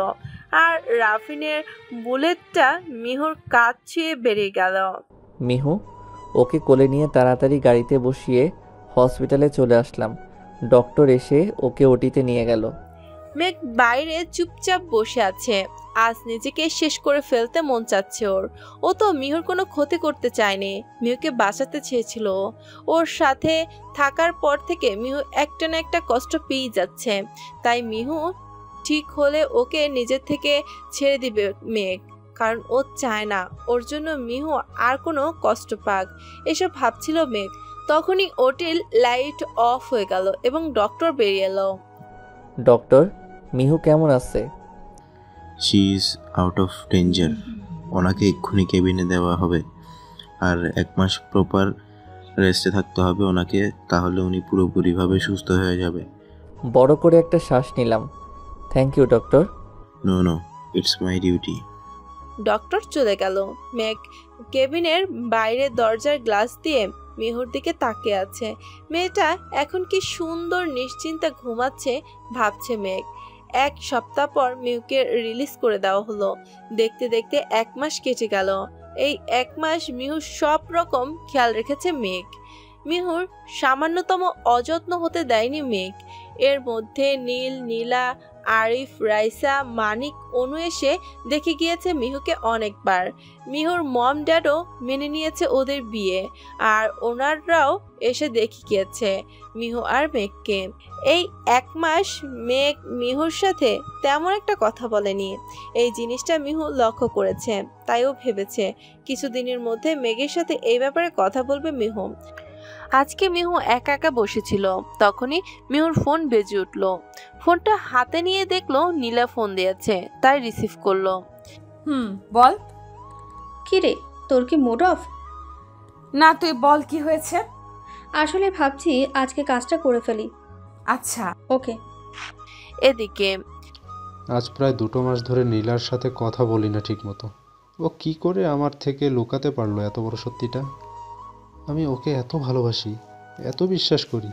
আর রাফিনের বুলেটটা মিহুর কাঁধ ছুঁয়ে বেরিয়ে গেল। মিহু, ওকে কোলে নিয়ে তাড়াতাড়ি গাড়িতে বসিয়ে হসপিটালে চলে আসলাম। ডক্টর এসে ওকে ওটিতে নিয়ে গেল। মেঘ বাইরে চুপচাপ বসে আছে। আজ নিজেকে শেষ করে ফেলতে মন চাচ্ছে ওর। ও তো মিহুর কোনো ক্ষতি করতে চায়নি, মিহুকে বাঁচাতে চেয়েছিল। ওর সাথে থাকার পর থেকে মিহু একটা না একটা কষ্ট পেয়ে যাচ্ছে। তাই মিহু ঠিক হলে ওকে নিজের থেকে ছেড়ে দিবে মেঘ, কারণ ও চায় না ওর জন্য মিহু আর কোনো কষ্ট পাক। এসব ভাবছিল মেঘ। তখনই ওটির লাইট অফ হয়ে গেল এবং ডক্টর বেরিয়ে এলো। ডক্টর, মিহু কেমন আছে? She is out of danger. ওনাকে এক্ষুনি কেবিনে দেওয়া হবে আর 1 মাস প্রপার রেস্টে থাকতে হবে ওনাকে, তাহলে উনি পুরোপুরিভাবে সুস্থ হয়ে যাবে। বড় করে একটা শ্বাস নিলাম। Thank you doctor. No no, it's my duty. Doctor চলে গেল। মেঘ কেবিনের বাইরে দরজার গ্লাস দিয়ে মিহুর দিকে তাকিয়ে আছে। মেয়েটা এখন কি সুন্দর নিশ্চিন্তে ঘুমাচ্ছে ভাবছে মেঘ। 1 সপ্তাহ পর মিহুকে রিলিজ করে দেওয়া হলো। দেখতে দেখতে 1 মাস কেটে গেল। এই 1 মাস মিহুর সব রকম খেয়াল রেখেছে মেঘ। মিহুর সামান্যতম অযত্ন হতে দেয়নি মেঘ। এর মধ্যে নীল, নীলা, আরিফ, রাইসা, মানিক, অনু এসে দেখে গিয়েছে মিহুকে অনেকবার। মিহুর মম ড্যাডও মেনে নিয়েছে ওদের বিয়ে, আর ওনারাও এসে দেখে গিয়েছে মিহু আর মেঘকে। এই 1 মাস মেঘ মিহুর সাথে তেমন একটা কথা বলেনি। এই জিনিসটা মিহু লক্ষ্য করেছে, তাই ও ভেবেছে কিছুদিনের মধ্যে মেঘের সাথে এই ব্যাপারে কথা বলবে মিহু। আজকে মিহু একা একা বসেছিল, তখনই মিহুর ফোন বেজে উঠল। ফোনটা হাতে নিয়ে দেখলো নীলা ফোন দিয়েছে, তাই রিসিভ করলো। বল। কি রে, তোর কি মুড অফ? না, তুই বল কি হয়েছে। আসলে ভাবছি আজকে কাজটা করে ফেলি। আচ্ছা, ওকে। এদিকে আজ প্রায় 2 মাস ধরে নীলার সাথে কথা বলি না ঠিকমতো। ও কি করে আমার থেকে লুকাতে পারলো এত বড় সত্যিটা? আমি ওকে এত ভালোবাসি, এত বিশ্বাস করি,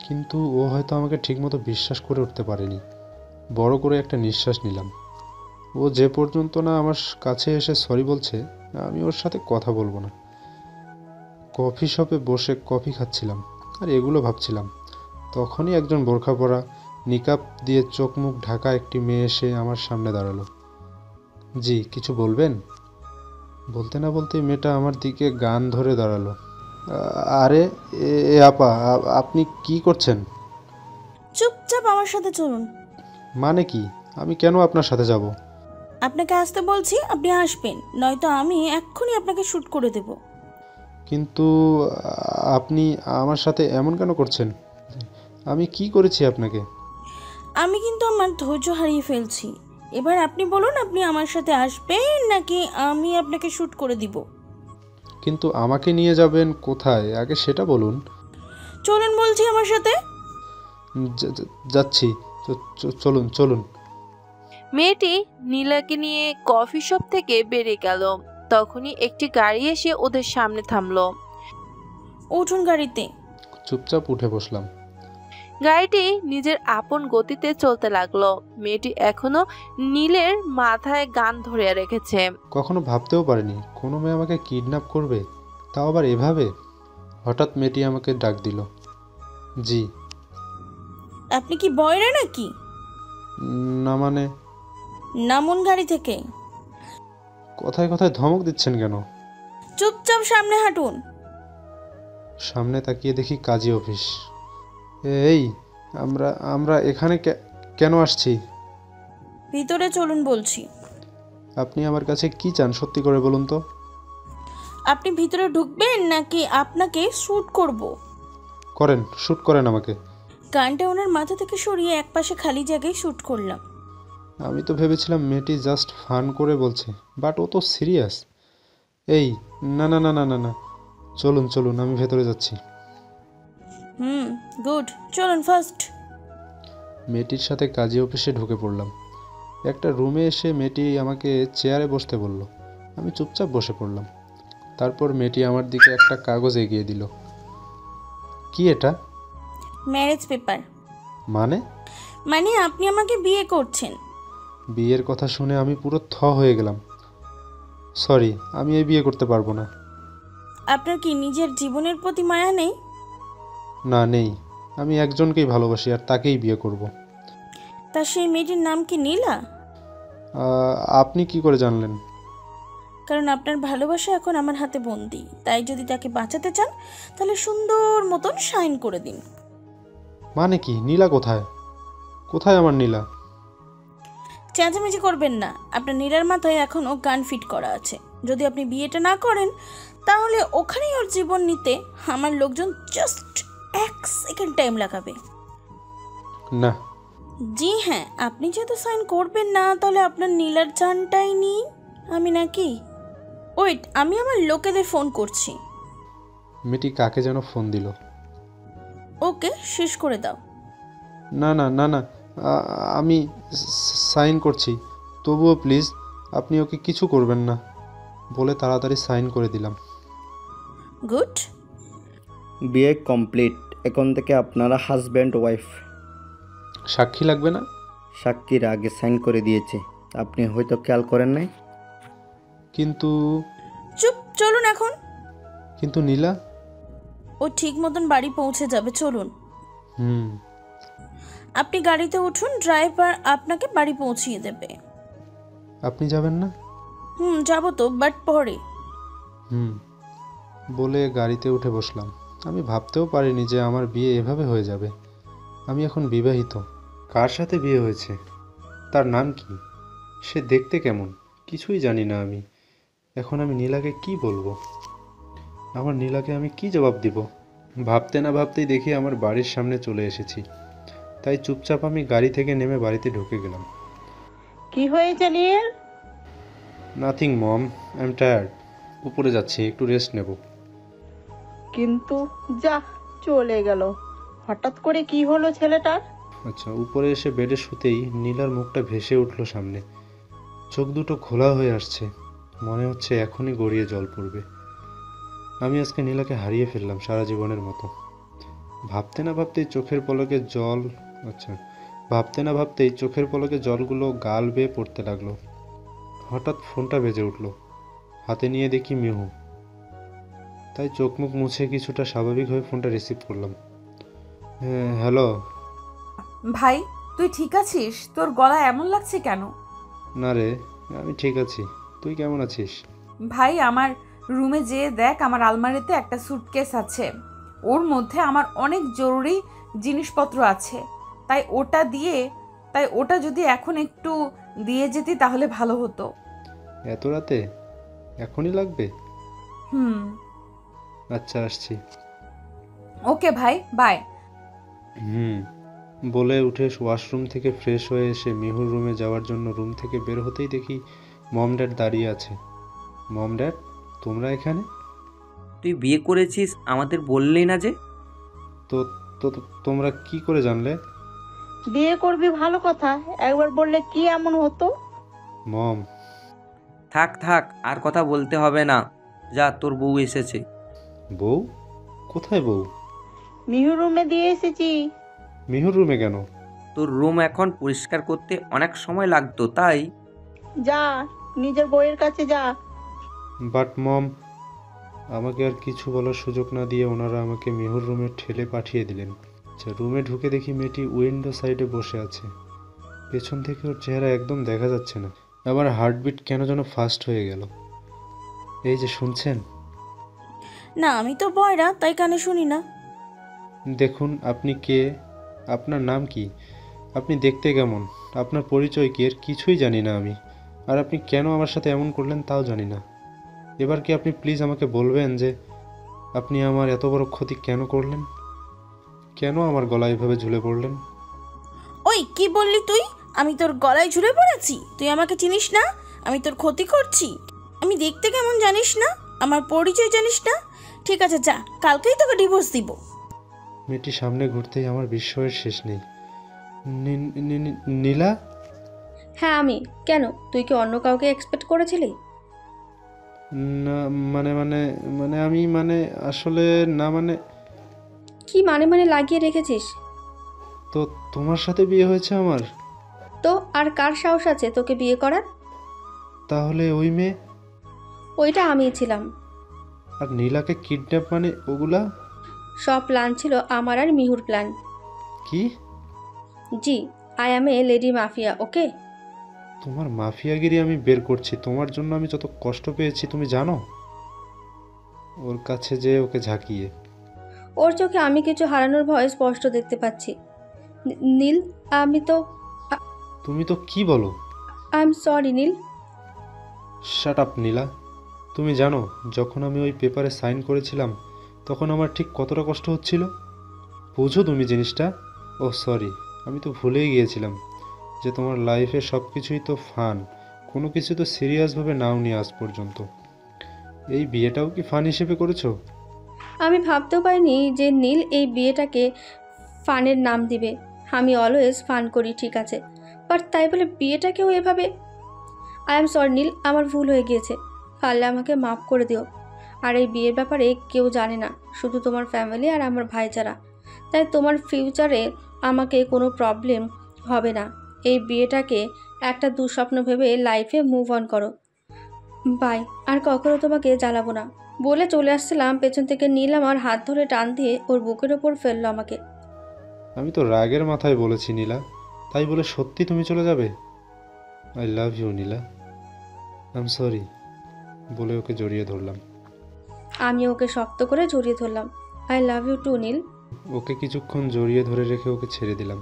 কিন্তু ও হয়তো আমাকে ঠিকমতো বিশ্বাস করে উঠতে পারেনি। বড় করে একটা নিঃশ্বাস নিলাম। ও যে পর্যন্ত না আমার কাছে এসে সরি বলছে, আমি ওর সাথে কথা বলবো না। কফি শপে বসে কফি খাচ্ছিলাম আর এগুলো ভাবছিলাম। তখনই একজন বোরখা পরা, নিকাব দিয়ে চোখ মুখ ঢাকা একটি মেয়ে এসে আমার সামনে দাঁড়ালো। জি, কিছু বলবেন? বলতে না বলতেই মেয়েটা আমার দিকে গান ধরে দাঁড়ালো। আরে এ আপা, আপনি কি করছেন? চুপচাপ আমার সাথে চলুন। মানে কি? আমি কেন আপনার সাথে যাব? আপনাকে আসতে বলছি, আপনি আসবেন, নয়তো আমি এক্ষুনি আপনাকে শ্যুট করে দেব। কিন্তু আপনি আমার সাথে এমন কেন করছেন? আমি কি করেছি আপনাকে? আমি কিন্তু আমার ধৈর্য হারিয়ে ফেলছি। এবার আপনি বলুন, আপনি আমার সাথে আসবেন নাকি আমি আপনাকে শ্যুট করে দিব? কিন্তু আমাকে নিয়ে যাবেন কোথায় আগে সেটা বলুন। চলুন বলছি আমার সাথে। যাচ্ছি, চলুন চলুন। মেয়েটি নীলাকে নিয়ে কফি শপ থেকে বেরিয়ে গেল। তখনই একটি গাড়ি এসে ওদের সামনে থামলো। উঠুন গাড়িতে। চুপচাপ উঠে বসলাম। গাড়িটি নিজের আপন গতিতে চলতে লাগলো। মেয়েটি এখনো নীলের মাথায় গান ধরে রেখেছে। কখনো ভাবতেও পারিনি কোনো মেয়ে আমাকে কিডন্যাপ করবে, তাও আবার এভাবে। হঠাৎ মেয়েটি আমাকে ডাক দিল। জি। আপনি কি বয়রা নাকি? না মানে? নামুন গাড়ি থেকে। কথায় কথায় ধমক দিচ্ছেন কেন? চুপচাপ সামনে হাঁটুন। সামনে তাকিয়ে দেখি কাজী অফিস। এই আমরা এখানে কেন আসছি? ভিতরে চলুন বলছি। আপনি আমার কাছে কি চান সত্যি করে বলুন তো? আপনি ভিতরে ঢুকবেন নাকি আপনাকে শ্যুট করব? করেন, শ্যুট করেন আমাকে। গানটা ওনার মাথা থেকে সরিয়ে একপাশে খালি জায়গায় শ্যুট করলাম। আমি তো ভেবেছিলাম মেয়েটি জাস্ট ফান করে বলছে, বাট ও তো সিরিয়াস। এই না না না না না না, চলুন চলুন, আমি ভেতরে যাচ্ছি। গুড, চলুন ফার্স্ট। মেয়েটির সাথে কাজী অফিসে ঢুকে পড়লাম। একটা রুমে এসে মেয়েটি আমাকে চেয়ারে বসতে বলল। আমি চুপচাপ বসে পড়লাম। তারপর মেয়েটি আমার দিকে একটা কাগজ এগিয়ে দিল। কি এটা? Marriage paper. মানে আপনি আমাকে বিয়ে করছেন। বিয়ের কথা শুনে আমি পুরো হয়ে গেলাম। সরি, আমি এই বিয়ে করতে পারবো না। আপনার কি নিজের জীবনের প্রতি মায়া নেই? না, নেই। আমি একজনকেই ভালোবাসি আর তাকেই বিয়ে করব। তা সেই মেয়েটির নাম কি নীলা? আপনি কি করে জানলেন? কারণ আপনার ভালোবাসা এখন আমার হাতে বন্দি। তাই যদি তাকে বাঁচাতে চান তাহলে সুন্দর মতন সাইন করে দিন। মানে কি? নীলা কোথায়? কোথায় আমার নীলা? চেঁচামেচি করবেন না। আপনার নীলার মাথায় এখনও গান ফিট করা আছে। যদি আপনি বিয়েটা না করেন তাহলে ওখানেই ওর জীবন নিতে আমার লোকজন জাস্ট 1 সেকেন্ড টাইম লাগাবে। না। জি হ্যাঁ, আপনি যেহেতু সাইন করবেন না তাহলে আপনার নীলার জানটাই নিই আমি নাকি? ওয়েট, আমি আমার লোকেদের ফোন করছি। মেয়েটি কাকে যেন ফোন দিল। ওকে, শেষ করে দাও। না না না না, আমি সাইন করছি, তবুও প্লিজ আপনি ওকে কিছু করবেন না বলে তাড়াতাড়ি সাইন করে দিলাম। গুড। বিয়ে কমপ্লিট। এখন থেকে আপনারা হাজব্যান্ড ওয়াইফ। সাক্ষী লাগবে না? সাক্ষীর আগে সাইন করে দিয়েছে, আপনি হয়তো খেয়াল করেন নাই। কিন্তু চুপ, চলুন এখন। কিন্তু নীলা? ও ঠিক মতন বাড়ি পৌঁছে যাবে, চলুন। আপনি গাড়িতে উঠুন, ড্রাইভার আপনাকে বাড়ি পৌঁছিয়ে দেবে। আপনি যাবেন না? যাব তো, বাট পরে। বলে গাড়িতে উঠে বসলাম। আমি ভাবতেও পারিনি যে আমার বিয়ে এভাবে হয়ে যাবে। আমি এখন বিবাহিত। কার সাথে বিয়ে হয়েছে? তার নাম কি? সে দেখতে কেমন? কিছুই জানি না আমি। এখন আমি নীলাকে কি বলবো? আমার নীলাকে আমি কি জবাব দিব? ভাবতে না ভাবতেই দেখি আমার বাড়ির সামনে চলে এসেছি। তাই চুপচাপ আমি গাড়ি থেকে নেমে বাড়িতে ঢুকে গেলাম। কি হয়েছে Neel? Nothing mom, I am tired. উপরে যাচ্ছি, একটু রেস্ট নেব। কিন্তু যা, চলে গেল। হঠাৎ করে কি হলো ছেলেটার? আচ্ছা, উপরে এসে বেডে শুতেই নীলার মুখটা ভেসে উঠল সামনে। চোখ দুটো খোলা হয়ে আসছে, মনে হচ্ছে এখনই গড়িয়ে জল পড়বে। আমি আজকে নীলাকে হারিয়ে ফেললাম সারা জীবনের মতো। ভাবতে না ভাবতেই চোখের পলকে জলগুলো গাল বেয়ে পড়তে লাগলো। হঠাৎ ফোনটা বেজে উঠল, হাতে নিয়ে দেখি মিহু। তাই চোখ মুখ মুছে কিছুটা স্বাভাবিক হয়ে ফোনটা রিসিভ করলাম। হ্যাঁ, হ্যালো। ভাই তুই ঠিক আছিস? তোর গলা এমন লাগছে কেন? না রে, আমি ঠিক আছি। তুই কেমন আছিস? ভাই আমার রুমে যেয়ে দেখ, আমার আলমারিতে একটা সুটকেস আছে, ওর মধ্যে আমার অনেক জরুরি জিনিসপত্র আছে। তাই ওটা যদি এখন একটু দিয়ে যেতি তাহলে ভালো হতো। এত রাতে? এখনই লাগবে? আচ্ছা, আসছি। ওকে ভাই, বাই। বলে উঠে ওয়াশরুম থেকে ফ্রেশ হয়ে এসে মিহুর রুমে যাওয়ার জন্য রুম থেকে বের হতেই দেখি মম ড্যাড দাঁড়িয়ে আছে। মম ড্যাড, তোমরা এখানে? তুই বিয়ে করেছিস আমাদের বললি না যে? তো তোমরা কি করে জানলে? বিয়ে করবি ভালো কথা, একবার বললে কি এমন হতো? মম। থাক আর কথা বলতে হবে না, যা তোর বউ এসেছে। বউ? কোথায় বউ? মিহু রুমে দিয়ে এসেছি। মিহুর রুমে কেন? তোর রুম এখন পরিষ্কার করতে অনেক সময় লাগতো, তাই। যা, নিজের বউয়ের কাছে যা। বাট মম, আমাকে আর কিছু বলার সুযোগ না দিয়ে ওনারা আমাকে মিহুর রুমে ঠেলে পাঠিয়ে দিলেন। আচ্ছা, রুমে ঢুকে দেখি মেয়েটি উইন্ডো সাইডে বসে আছে। পেছন থেকে ওর চেহারা একদম দেখা যাচ্ছে না। আবার হার্টবিট কেন যেন ফাস্ট হয়ে গেল। এই যে শুনছেন? না, আমি তো বয়রা, তাই কানে শুনি না। দেখুন, আপনি কে? আপনার নাম কি? আপনি দেখতে কেমন? আপনার পরিচয় কি? এর কিছুই জানি না আমি। আর আপনি কেন আমার সাথে এমন করলেন তাও জানি না। এবার কি আপনি প্লিজ আমাকে বলবেন যে আপনি আমার এত বড় ক্ষতি কেন করলেন? কেন আমার গলায় এভাবে ঝুলে পড়লেন? ওই কি বললি তুই? আমি তোর গলায় ঝুলে পড়েছি? তুই আমাকে চিনিস না? আমি তোর ক্ষতি করছি? আমি দেখতে কেমন জানিস না? আমার পরিচয় জানিস না? ঠিক আছে, যা, কালকেই তোকে ডিভোর্স দিব। মেয়েটি সামনে ঘুরতেই আমার বিস্ময়ের শেষ নেই। নীলা? হ্যাঁ আমি। কেন, তুই কি অন্য কাউকে এক্সপেক্ট করেছিলি? না, মানে আমি আসলে না। কি মানে লাগিয়ে রেখেছিস? তো তোমার সাথে বিয়ে হয়েছে আমার? তো আর কার সাহস আছে তোকে বিয়ে করার? তাহলে ওই মেয়ে? ওইটা আমিই ছিলাম। আর নীলাকে কিডন্যাপ ওগুলা? সব প্ল্যান ছিল আমার আর মিহুর প্ল্যান। কি? জি, I am a lady mafia, okay? তোমার মাফিয়াগিরি আমি বের করছি। তোমার জন্য আমি যত কষ্ট পেয়েছি তুমি জানো? ওর কাছে যে ওকে ঝাঁকিয়ে। ওর চোখে আমি কিছু হারানোর ভয় স্পষ্ট দেখতে পাচ্ছি। নীল, আমি তো। তুমি তো কি বলো? I am sorry Neel. Shut up Nila. তুমি জানো যখন আমি ওই পেপারে সাইন করেছিলাম তখন আমার ঠিক কতটা কষ্ট হচ্ছিল? বুঝো তুমি জিনিসটা? ও সরি, আমি তো ভুলেই গিয়েছিলাম যে তোমার লাইফে সব কিছুই তো ফান, কোনো কিছু তো সিরিয়াসভাবে নাও নি আজ পর্যন্ত। এই বিয়েটাও কি ফান হিসেবে করেছো? আমি ভাবতেও পারিনি যে নীল এই বিয়েটাকে ফানের নাম দিবে। আমি অলওয়েজ ফান করি, ঠিক আছে, বাট তাই বলে বিয়েটাকেও এভাবে। আই এম সরি নীল, আমার ভুল হয়ে গিয়েছে, পারলে আমাকে মাফ করে দিও। আর এই বিয়ের ব্যাপারে কেউ জানে না, শুধু তোমার ফ্যামিলি আর আমার ভাই ছাড়া। তাই তোমার ফিউচারে আমাকে কোনো প্রবলেম হবে না। এই বিয়েটাকে একটা দুঃস্বপ্ন ভেবে লাইফে মুভ অন করো। বাই, আর কখনো তোমাকে জ্বালাবো না। বলে চলে আসছিলাম, পেছন থেকে নীল আমার হাত ধরে টান দিয়ে ওর বুকের ওপর ফেললো আমাকে। আমি তো রাগের মাথায় বলেছি নীলা, তাই বলে সত্যি তুমি চলে যাবে? I love you Nila, I am sorry বলে ওকে জড়িয়ে ধরলাম। আমি ওকে শক্ত করে জড়িয়ে ধরলাম। আই লাভ ইউ টু নীল। ওকে কিছুক্ষণ জড়িয়ে ধরে রেখে ওকে ছেড়ে দিলাম।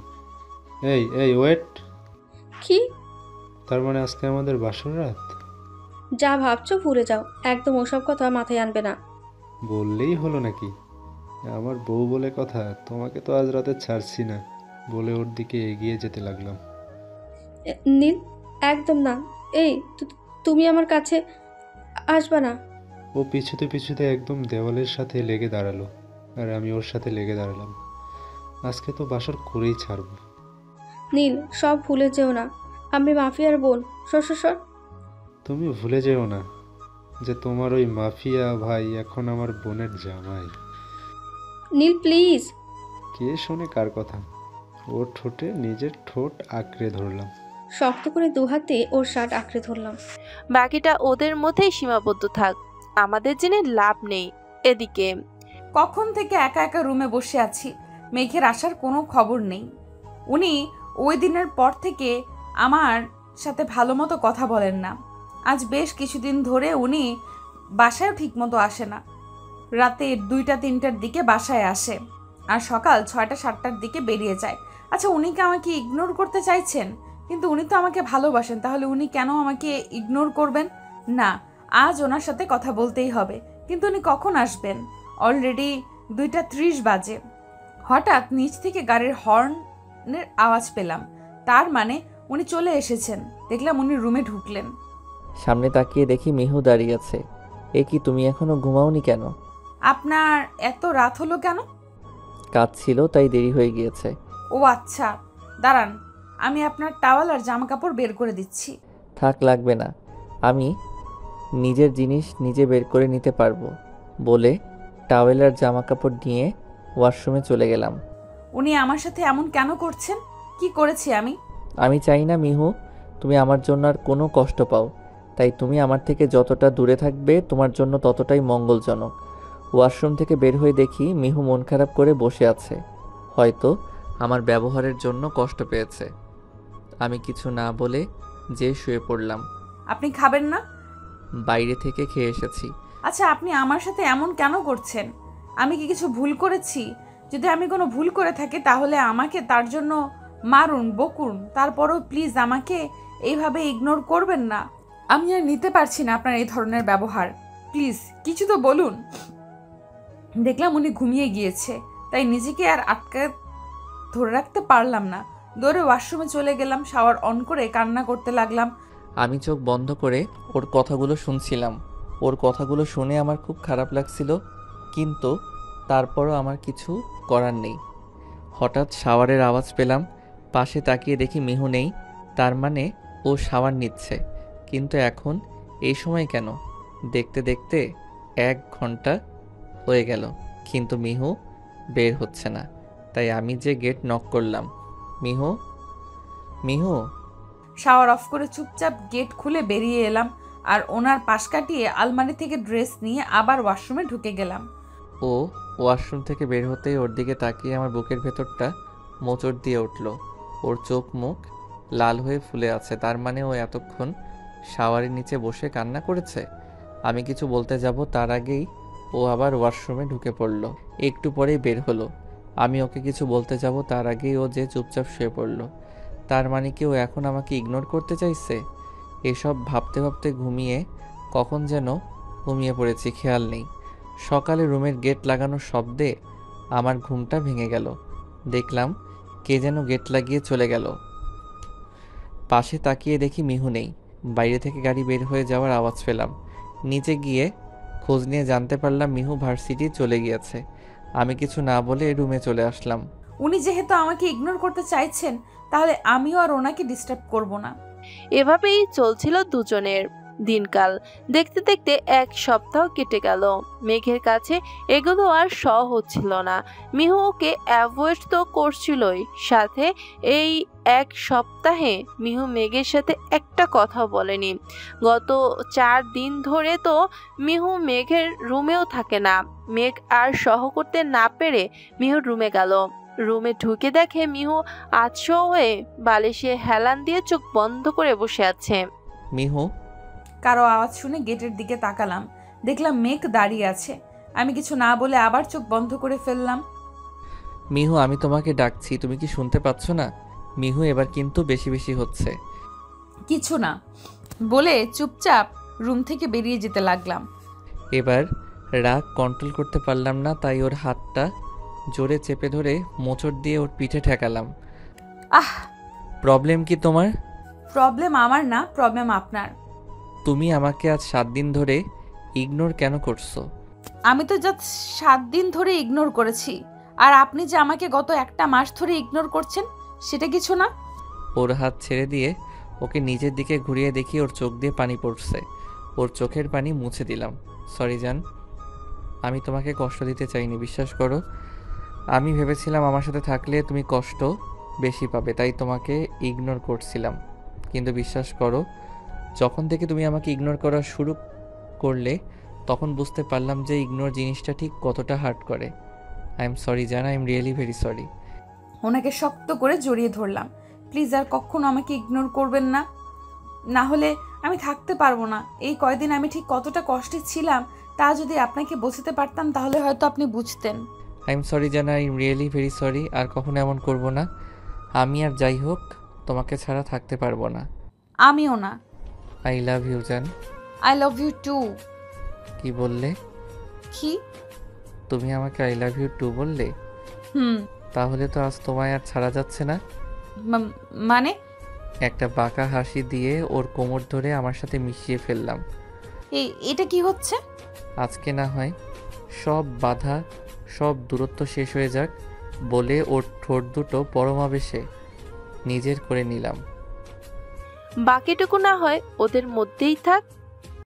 এই ওয়েট। কি? তার মানে আজকে আমাদের বাসর রাত? যা ভাবছো ভুলে যাও, একদম ওসব কথা মাথায় আনবে না। বললেই হলো নাকি? আমার বউ বলে কথা, তোমাকে তো আজ রাতে ছাড়ছি না বলে ওর দিকে এগিয়ে যেতে লাগলাম। নীল, একদম না। এই তুমি আমার কাছে আসবা না। ও পিছুতে একদম দেওয়ালের সাথে লেগে দাঁড়ালো আর আমি ওর সাথে লেগে দাঁড়ালাম। আজকে তো বাসর করেই ছাড়ব। নীল, সব ভুলে যেও না। আমি মাফিয়ার বোন। সর। তুমি ভুলে যেও না যে তোমার ওই মাফিয়া ভাই এখন আমার বোনের জামাই। নীল প্লিজ। কে শোনে কার কথা? ওর ঠোঁটে নিজের ঠোঁট আঁকড়ে ধরলাম। শক্ত করে দুহাতে ওর শার্ট আঁকড়ে ধরলাম। বাকিটা ওদের মধ্যেই সীমাবদ্ধ থাক, আমাদের জেনে লাভ নেই। এদিকে কখন থেকে একা একা রুমে বসে আছি, মেঘের আসার কোনো খবর নেই। উনি ওই দিনের পর থেকে আমার সাথে ভালো মতো কথা বলেন না। আজ বেশ কিছুদিন ধরে উনি বাসায়ও ঠিকমতো আসে না। রাতে 2টা-3টার দিকে বাসায় আসে আর সকাল 6টা-7টার দিকে বেরিয়ে যায়। আচ্ছা, উনি কি আমাকে ইগনোর করতে চাইছেন? কিন্তু উনি তো আমাকে ভালোবাসেন, তাহলে উনি কেন আমাকে ইগনোর করবেন? না, আজ ওনার সাথে কথা বলতেই হবে। কিন্তু উনি কখন আসবেন? অলরেডি 2টা 30 বাজে। হঠাৎ নিচ থেকে গাড়ির হর্নের আওয়াজ পেলাম, তার মানে উনি চলে এসেছেন। দেখলাম উনি রুমে ঢুকলেন। সামনে তাকিয়ে দেখি মিহু দাঁড়িয়ে আছে। এ কি, তুমি এখনো ঘুমাওনি কেন? আপনার এত রাত হলো কেন? কাজ ছিল তাই দেরি হয়ে গিয়েছে। ও আচ্ছা, দাঁড়ান, আমি আপনার টাওয়াল আর জামা কাপড় বের করে দিচ্ছি। থাক, লাগবে না, আমি নিজের জিনিস নিজে বের করে নিতে পারবো বলে টাওয়েল আর জামা কাপড় নিয়ে ওয়াশরুমে চলে গেলাম। উনি আমার সাথে এমন কেন করছেন? কি করেছি আমি? আমি চাই না মিহু তুমি আমার জন্য আর কোনো কষ্ট পাও, তাই তুমি আমার থেকে যতটা দূরে থাকবে তোমার জন্য ততটাই মঙ্গলজনক। ওয়াশরুম থেকে বের হয়ে দেখি মিহু মন খারাপ করে বসে আছে, হয়তো আমার ব্যবহারের জন্য কষ্ট পেয়েছে। আমি কিছু না বলে যে শুয়ে পড়লাম। আপনি খাবেন না? বাইরে থেকে খেয়ে এসেছি। আচ্ছা, আপনি আমার সাথে এমন কেন করছেন? আমি কি কিছু ভুল করেছি? যদি আমি কোনো ভুল করে থাকি তাহলে আমাকে তার জন্য মারুন, বকুন, তারপরও প্লিজ আমাকে এইভাবে ইগনোর করবেন না। আমি আর নিতে পারছি না আপনার এই ধরনের ব্যবহার। প্লিজ কিছু তো বলুন। দেখলাম উনি ঘুমিয়ে গিয়েছে, তাই নিজেকে আর আটকে ধরে রাখতে পারলাম না। দৌড়ে ওয়াশরুমে চলে গেলাম, শাওয়ার অন করে কান্না করতে লাগলাম। আমি চোখ বন্ধ করে ওর কথাগুলো শুনছিলাম। ওর কথাগুলো শুনে আমার খুব খারাপ লাগছিল, কিন্তু তারপরও আমার কিছু করার নেই। হঠাৎ শাওয়ারের আওয়াজ পেলাম, পাশে তাকিয়ে দেখি মিহু নেই। তার মানে ও শাওয়ার নিচ্ছে। কিন্তু এখন এই সময় কেন? দেখতে দেখতে 1 ঘন্টা হয়ে গেল, কিন্তু মিহু বের হচ্ছে না। তাই আমি যে গেট নক করলাম, মিহু মিহু। শাওয়ার অফ করে চুপচাপ গেট খুলে বেরিয়ে এলাম আর ওনার পাশ কাটিয়ে আলমারি থেকে ড্রেস নিয়ে আবার ওয়াশরুমে ঢুকে গেলাম। ও ওয়াশরুম থেকে বের হতেই ওর দিকে তাকিয়ে আমার বুকের ভেতরটা মোচড় দিয়ে উঠল। ওর চোখ মুখ লাল হয়ে ফুলে আছে, তার মানে ও এতক্ষণ শাওয়ারের নিচে বসে কান্না করেছে। আমি কিছু বলতে যাব তার আগেই ও আবার ওয়াশরুমে ঢুকে পড়ল। একটু পরেই বের হলো। আমি ওকে কিছু বলতে যাব তার আগেই ও যে চুপচাপ শুয়ে পড়ল। তার মানে কি ও এখন আমাকে ইগনোর করতে চাইছে? এসব ভাবতে ভাবতে কখন যেন ঘুমিয়ে পড়েছি, খেয়াল নেই। সকালে রুমের গেট লাগানোর শব্দে আমার ঘুমটা ভেঙে গেল। দেখলাম কে যেন গেট লাগিয়ে চলে গেল। পাশে তাকিয়ে দেখি মিহু নেই। বাইরে থেকে গাড়ি বের হয়ে যাওয়ার আওয়াজ পেলাম। নিচে গিয়ে খোঁজ নিয়ে জানতে পারলাম মিহু ভার্সিটি চলে গিয়েছে। আমি কিছু না বলে রুমে চলে আসলাম। উনি যেহেতু আমাকে ইগনোর করতে চাইছেন, তাহলে আমিও আর ওনাকে ডিস্টার্ব করব না। এভাবেই চলছিল দুজনের দিনকাল। দেখতে দেখতে 1 সপ্তাহ কেটে গেল। মেঘের কাছে এগুলো আর সহজ ছিল না। মিহু ওকে অ্যাভয়েড তো করছিলই, সাথে এই 1 সপ্তাহে মিহু মেঘের সাথে একটা কথা বলেনি। গত 4 দিন ধরে তো মিহু মেঘের রুমেও থাকে না। মেঘ আর সহ করতে না পেরে মিহুর রুমে গেল। রুমে ঢুকে দেখে মিহু আতশো হয়ে বালিশে হেলান দিয়ে চোখ বন্ধ করে বসে আছে। মিহু। কারো আওয়াজ শুনে গেটের দিকে তাকালাম, দেখলাম মেঘ দাঁড়িয়ে আছে। আমি কিছু না বলে আবার চোখ বন্ধ করে ফেললাম। মিহু, আমি তোমাকে ডাকছি, তুমি কি শুনতে পাচ্ছ না? মিহু, এবার কিন্তু বেশি বেশি হচ্ছে। কিছু না বলে চুপচাপ রুম থেকে বেরিয়ে যেতে লাগলাম। এবার রাগ কন্ট্রোল করতে পারলাম না, তাই ওর হাতটা জোরে চেপে ধরে মোচড় দিয়ে ওর পিঠে ঠেকালাম। আহ! প্রবলেম কি তোমার? প্রবলেম আমার না, প্রবলেম আপনার। তুমি আমাকে আজ 7 দিন ধরে ইগনোর কেন করছো? আমি তো জাস্ট 7 দিন ধরে ইগনোর করেছি, আর আপনি যে আমাকে গত 1 মাস ধরে ইগনোর করছেন সেটা কিছু না। ওর হাত ছেড়ে দিয়ে ওকে নিজের দিকে ঘুরিয়ে দেখি ওর চোখ দিয়ে পানি পড়ছে। ওর চোখের পানি মুছে দিলাম। সরি জান, আমি তোমাকে কষ্ট দিতে চাইনি, বিশ্বাস করো। আমি ভেবেছিলাম আমার সাথে থাকলে তুমি কষ্ট বেশি পাবে, তাই তোমাকে ইগনোর করছিলাম। কিন্তু বিশ্বাস করো, যখন থেকে তুমি আমাকে ইগনোর করা শুরু করলে তখন বুঝতে পারলাম যে ইগনোর জিনিসটা ঠিক কতটা হার্ট করে। আই এম সরি জান, I am really very sorry. ওনাকে শক্ত করে জড়িয়ে ধরলাম। প্লিজ আর কখনো আমাকে ইগনোর করবেন না, না হলে আমি থাকতে পারবো না। এই কয়দিন আমি ঠিক কতটা কষ্টে ছিলাম তা যদি আপনাকে বোঝাতে পারতাম তাহলে হয়তো আপনি বুঝতেন। আই এম সরি জান, I am really very sorry. আর কখনো এমন করব না। আমি আর যাই হোক তোমাকে ছাড়া থাকতে পারবো না। আমিও না। আই লাভ ইউ জান। I love you too. কি বললে? কি? তুমি আমাকে আই লাভ ইউ টু বললে? তাহলে তো আজ তোমায় আর ছাড়া যাচ্ছে না। মানে? একটা বাঁকা হাসি দিয়ে ওর কোমর ধরে আমার সাথে মিশিয়ে ফেললাম। এটা কি হচ্ছে? আজকে না হয় সব বাধা, সব দূরত্ব শেষ হয়ে যাক বলে ওর ঠোঁট দুটো পরমাবেশে নিজের করে নিলাম। বাকিটুকু না হয় ওদের মধ্যেই থাক।